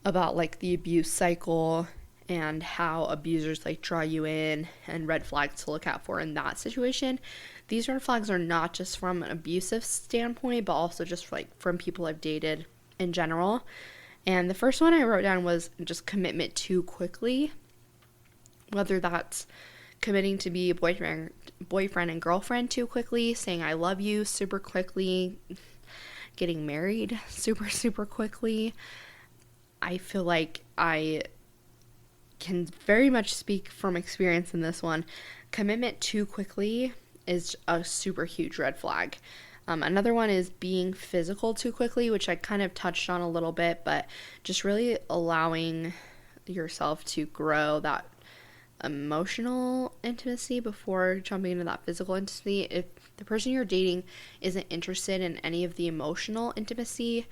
Speaker 1: about like the abuse cycle and how abusers like draw you in and red flags to look out for in that situation. These red flags are not just from an abusive standpoint, but also just like from people I've dated in general. And the first one I wrote down was just commitment too quickly. Whether that's committing to be a boyfriend and girlfriend too quickly, saying I love you super quickly, getting married super, super quickly. I feel like I can very much speak from experience in this one. Commitment too quickly is a super huge red flag. Another one is being physical too quickly, which I kind of touched on a little bit, but just really allowing yourself to grow that emotional intimacy before jumping into that physical intimacy. If the person you're dating isn't interested in any of the emotional intimacy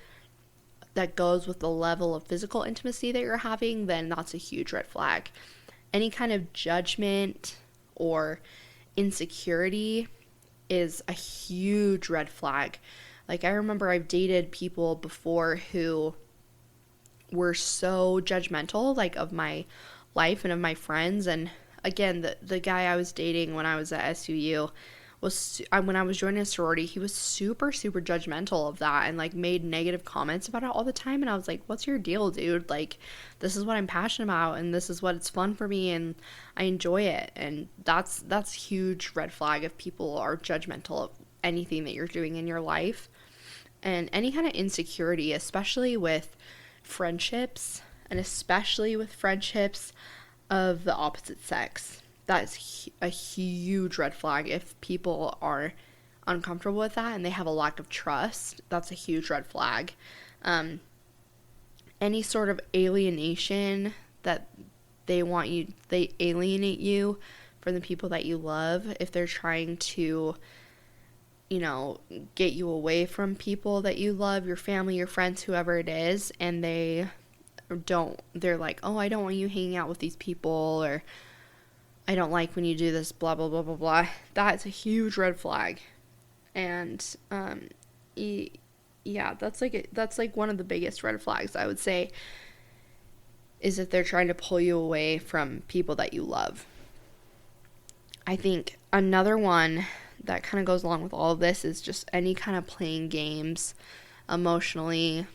Speaker 1: that goes with the level of physical intimacy that you're having, then that's a huge red flag. Any kind of judgment or insecurity is a huge red flag. Like, I remember I've dated people before who were so judgmental, like, of my life and of my friends. And again, the guy I was dating when I was at SUU was, when I was joining a sorority, he was super, super judgmental of that and, like, made negative comments about it all the time. And I was like, what's your deal, dude? Like, this is what I'm passionate about, and this is what's fun for me, and I enjoy it. And that's huge red flag if people are judgmental of anything that you're doing in your life. And any kind of insecurity, especially with friendships, and especially with friendships of the opposite sex. That's a huge red flag. If people are uncomfortable with that and they have a lack of trust, that's a huge red flag. Any sort of alienation that they alienate you from the people that you love, if they're trying to, get you away from people that you love, your family, your friends, whoever it is, and they're like, oh, I don't want you hanging out with these people, or I don't like when you do this, blah, blah, blah, blah, blah. That's a huge red flag. And, yeah, that's like one of the biggest red flags, I would say, is if they're trying to pull you away from people that you love. I think another one that kind of goes along with all of this is just any kind of playing games emotionally,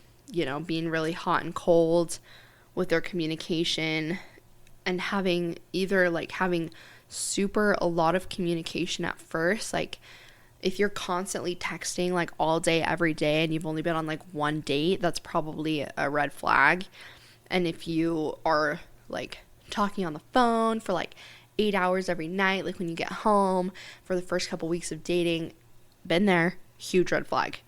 Speaker 1: being really hot and cold with their communication, and having super a lot of communication at first. Like, if you're constantly texting like all day every day and you've only been on like one date, that's probably a red flag. And if you are like talking on the phone for like 8 hours every night, like when you get home, for the first couple weeks of dating, been there, huge red flag.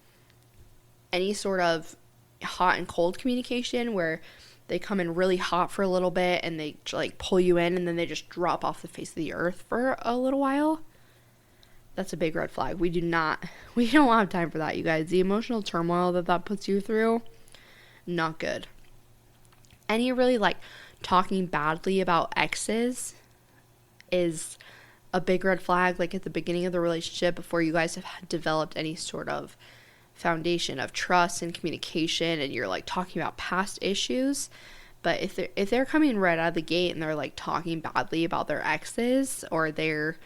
Speaker 1: Any sort of hot and cold communication where they come in really hot for a little bit and they like pull you in and then they just drop off the face of the earth for a little while, that's a big red flag. We don't have time for that, you guys. The emotional turmoil that puts you through, not good. Any really like talking badly about exes is a big red flag, like at the beginning of the relationship, before you guys have developed any sort of foundation of trust and communication, and you're like talking about past issues. But if they're coming right out of the gate and they're like talking badly about their exes, or they're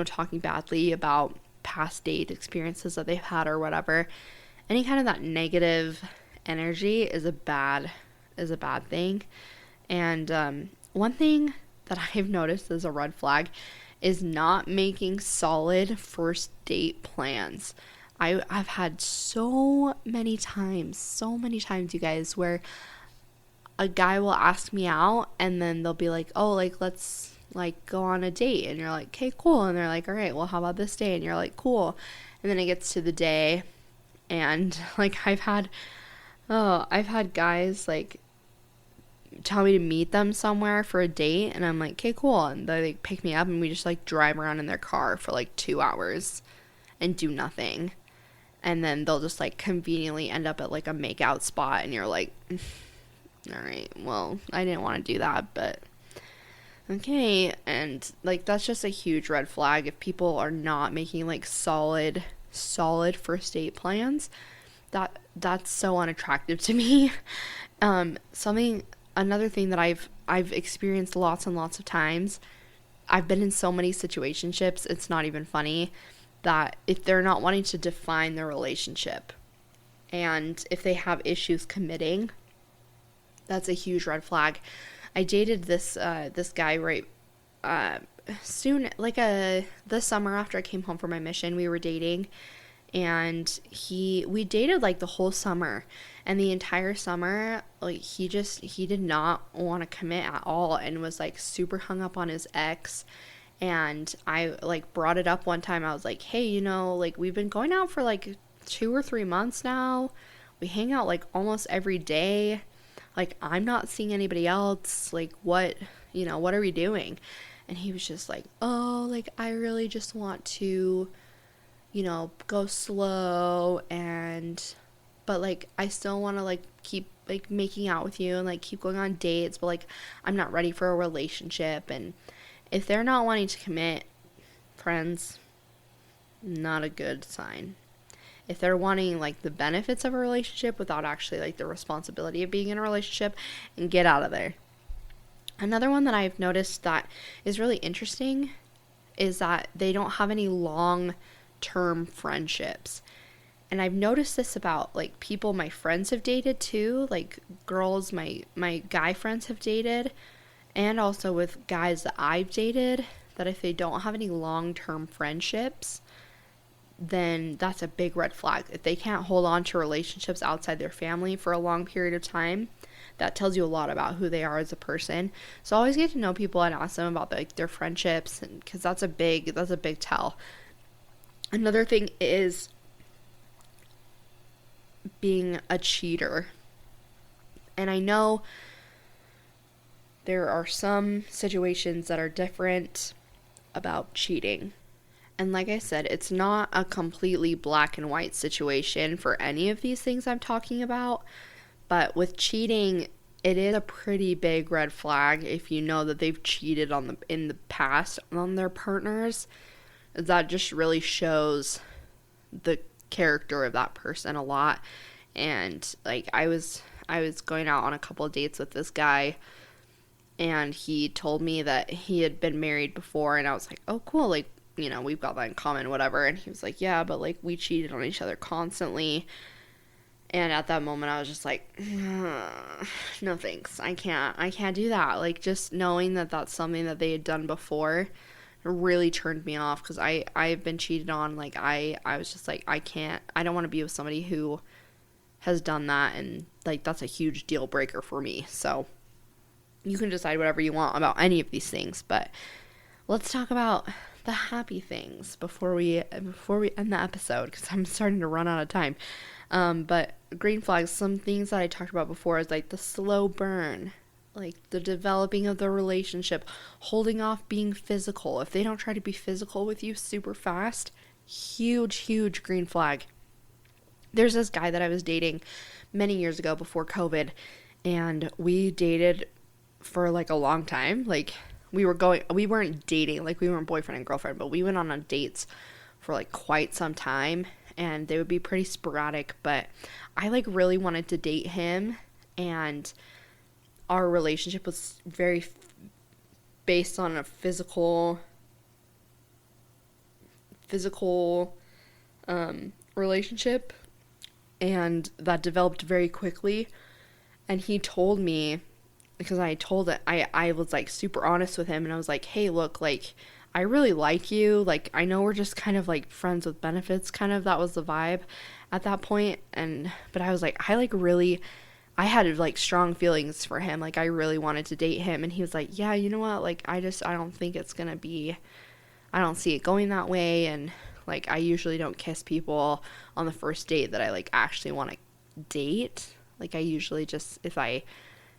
Speaker 1: talking badly about past date experiences that they've had or whatever, any kind of that negative energy is a bad thing. And one thing that I've noticed as a red flag is not making solid first date plans. I've had so many times, you guys, where a guy will ask me out and then they'll be like, oh, like, let's like go on a date. And you're like, okay, cool. And they're like, all right, well, how about this day? And you're like, cool. And then it gets to the day and like I've had guys like tell me to meet them somewhere for a date, and I'm like, okay, cool. And they like pick me up and we just like drive around in their car for like 2 hours and do nothing. And then they'll just like conveniently end up at like a makeout spot, and you're like, all right, well, I didn't want to do that, but okay. And like, that's just a huge red flag if people are not making like solid first date plans. That's so unattractive to me. Another thing that I've experienced lots and lots of times, I've been in so many situationships, it's not even funny, that if they're not wanting to define their relationship, and if they have issues committing, that's a huge red flag. I dated this guy right soon, like this summer after I came home from my mission, we were dating, and we dated like the whole summer, and the entire summer, like, he did not want to commit at all, and was like super hung up on his ex. And I like brought it up one time. I was like, hey, like, we've been going out for like 2 or 3 months now. We hang out like almost every day. Like, I'm not seeing anybody else. Like, what are we doing? And he was just like, oh, like, I really just want to, go slow, but like I still want to like keep like making out with you and like keep going on dates, but like I'm not ready for a relationship. And if they're not wanting to commit, friends, not a good sign. If they're wanting like the benefits of a relationship without actually like the responsibility of being in a relationship, and get out of there. Another one that I've noticed that is really interesting is that they don't have any long term friendships. And I've noticed this about like people my friends have dated too, like girls my guy friends have dated, and also with guys that I've dated, that if they don't have any long-term friendships, then that's a big red flag. If they can't hold on to relationships outside their family for a long period of time, that tells you a lot about who they are as a person. So always get to know people and ask them about like their friendships, and because that's a big tell. Another thing is being a cheater. And I know there are some situations that are different about cheating. And like I said, it's not a completely black and white situation for any of these things I'm talking about. But with cheating, it is a pretty big red flag if you know that they've cheated in the past on their partners. That just really shows the character of that person a lot. And like I was going out on a couple of dates with this guy, and he told me that he had been married before, and I was like, oh cool, like we've got that in common, whatever. And he was like, yeah, but like we cheated on each other constantly. And at that moment I was just like, no thanks, I can't do that. Like just knowing that that's something that they had done before really turned me off, because I've been cheated on. Like I was just like, I don't want to be with somebody who has done that, and like that's a huge deal breaker for me. So you can decide whatever you want about any of these things, but let's talk about the happy things before we end the episode, because I'm starting to run out of time. But green flags, some things that I talked about before is like the slow burn, like the developing of the relationship, holding off being physical. If they don't try to be physical with you super fast, huge green flag. There's this guy that I was dating many years ago before COVID, and we dated for like a long time. Like we weren't dating, like we weren't boyfriend and girlfriend, but we went on dates for like quite some time, and they would be pretty sporadic. But I like really wanted to date him, and our relationship was very based on a physical relationship, and that developed very quickly. And he told me, because I was like super honest with him, and I was like, hey, look, like I really like you, like I know we're just kind of like friends with benefits, kind of, that was the vibe at that point. But I was like, I had like strong feelings for him, like I really wanted to date him. And he was like, yeah, you know what, like I don't think it's gonna be, I don't see it going that way. And like I usually don't kiss people on the first date that I like actually want to date. Like I usually just, if I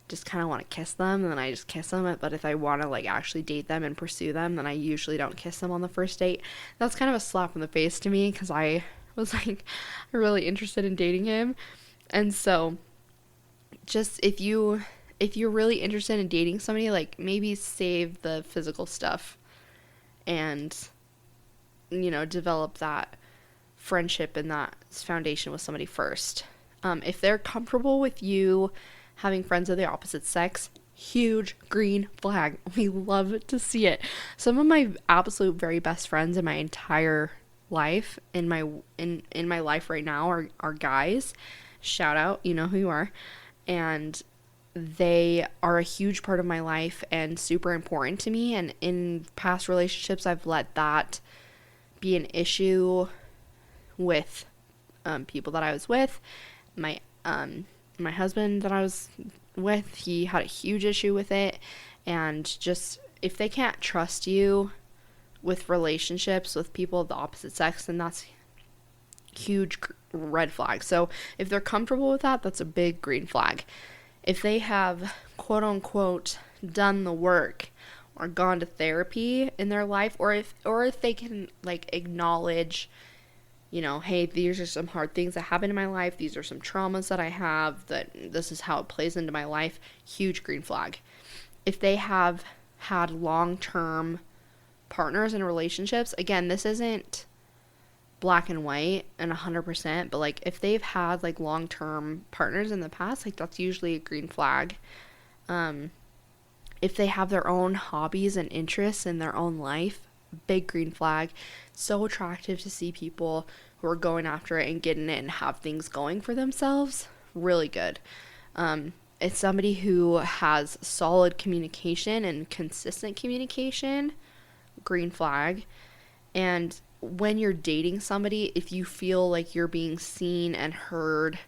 Speaker 1: just kind of want to kiss them, and then I just kiss them. But if I want to like actually date them and pursue them, then I usually don't kiss them on the first date. That's kind of a slap in the face to me, because I was like really interested in dating him. And so just if you're really interested in dating somebody, like maybe save the physical stuff and develop that friendship and that foundation with somebody first. If they're comfortable with you having friends of the opposite sex, huge green flag. We love to see it. Some of my absolute very best friends in my entire life, in my life right now, are guys. Shout out, you know who you are. And they are a huge part of my life and super important to me. And in past relationships, I've let that be an issue with people that I was with. My husband that I was with, he had a huge issue with it. And just, if they can't trust you with relationships with people of the opposite sex, then that's huge red flag. So if they're comfortable with that, that's a big green flag. If they have quote unquote done the work or gone to therapy in their life, or if they can like acknowledge hey, these are some hard things that happened in my life. These are some traumas that I have, that this is how it plays into my life. Huge green flag. If they have had long-term partners and relationships, again, this isn't black and white and 100%, but like if they've had like long-term partners in the past, like that's usually a green flag. If they have their own hobbies and interests in their own life, big green flag. So attractive to see people who are going after it and getting it and have things going for themselves. Really good. It's somebody who has solid communication and consistent communication. Green flag. And when you're dating somebody, if you feel like you're being seen and heard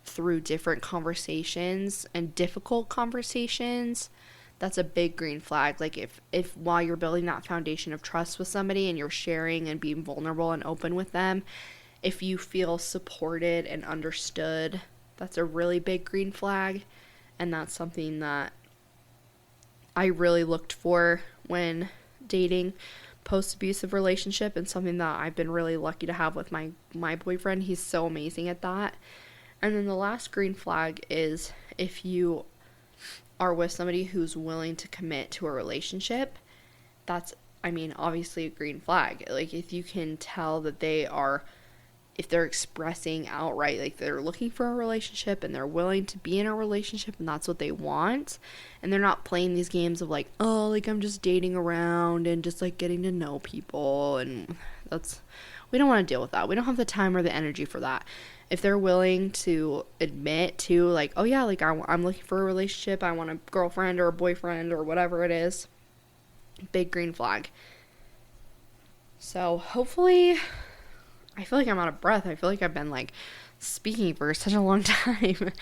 Speaker 1: through different conversations and difficult conversations, that's a big green flag. Like if while you're building that foundation of trust with somebody and you're sharing and being vulnerable and open with them, if you feel supported and understood, that's a really big green flag. And that's something that I really looked for when dating post-abusive relationship, and something that I've been really lucky to have with my boyfriend. He's so amazing at that. And then the last green flag is if you are with somebody who's willing to commit to a relationship. That's, obviously a green flag. Like if you can tell that if they're expressing outright, like they're looking for a relationship and they're willing to be in a relationship and that's what they want, and they're not playing these games of like, oh, like I'm just dating around and just like getting to know people, and we don't want to deal with that. We don't have the time or the energy for that. If they're willing to admit to like, oh yeah, like I'm looking for a relationship, I want a girlfriend or a boyfriend or whatever it is, big green flag. So hopefully, I feel like I'm out of breath. I feel like I've been like speaking for such a long time.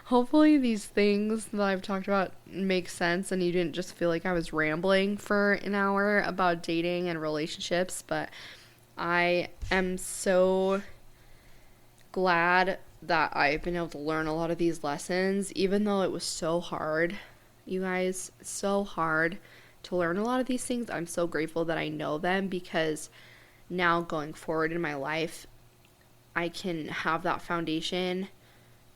Speaker 1: Hopefully these things that I've talked about make sense and you didn't just feel like I was rambling for an hour about dating and relationships. But I am so glad that I've been able to learn a lot of these lessons, even though it was so hard, you guys, so hard to learn a lot of these things. I'm so grateful that I know them, because now going forward in my life, I can have that foundation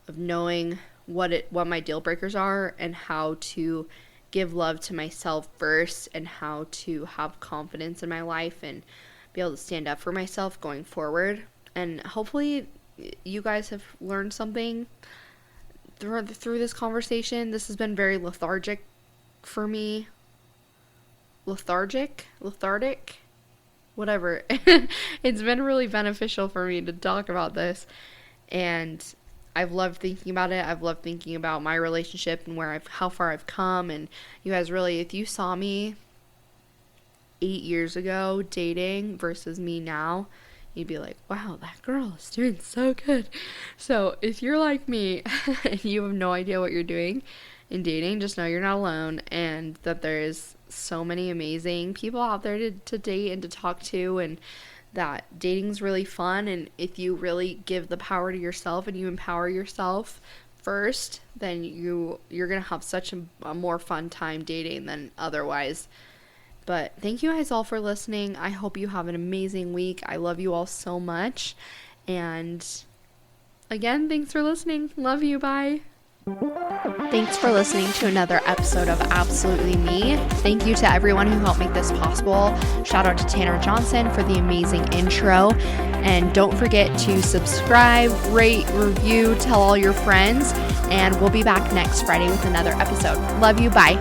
Speaker 1: of knowing what my deal breakers are and how to give love to myself first, and how to have confidence in my life and be able to stand up for myself going forward. And hopefully you guys have learned something through this conversation. This has been very lethargic for me. Lethargic? Whatever. It's been really beneficial for me to talk about this, and I've loved thinking about it. I've loved thinking about my relationship and how far I've come. And you guys, really, if you saw me 8 years ago dating versus me now, you'd be like, wow, that girl is doing so good. So if you're like me and you have no idea what you're doing in dating, just know you're not alone, and that there's so many amazing people out there to date and to talk to, and that dating's really fun. And if you really give the power to yourself and you empower yourself first, then you're gonna have such a more fun time dating than otherwise. But thank you guys all for listening. I hope you have an amazing week. I love you all so much. And again, thanks for listening. Love you. Bye. Thanks for listening to another episode of Absolutely Me. Thank you to everyone who helped make this possible. Shout out to Tanner Johnson for the amazing intro. And don't forget to subscribe, rate, review, tell all your friends. And we'll be back next Friday with another episode. Love you. Bye.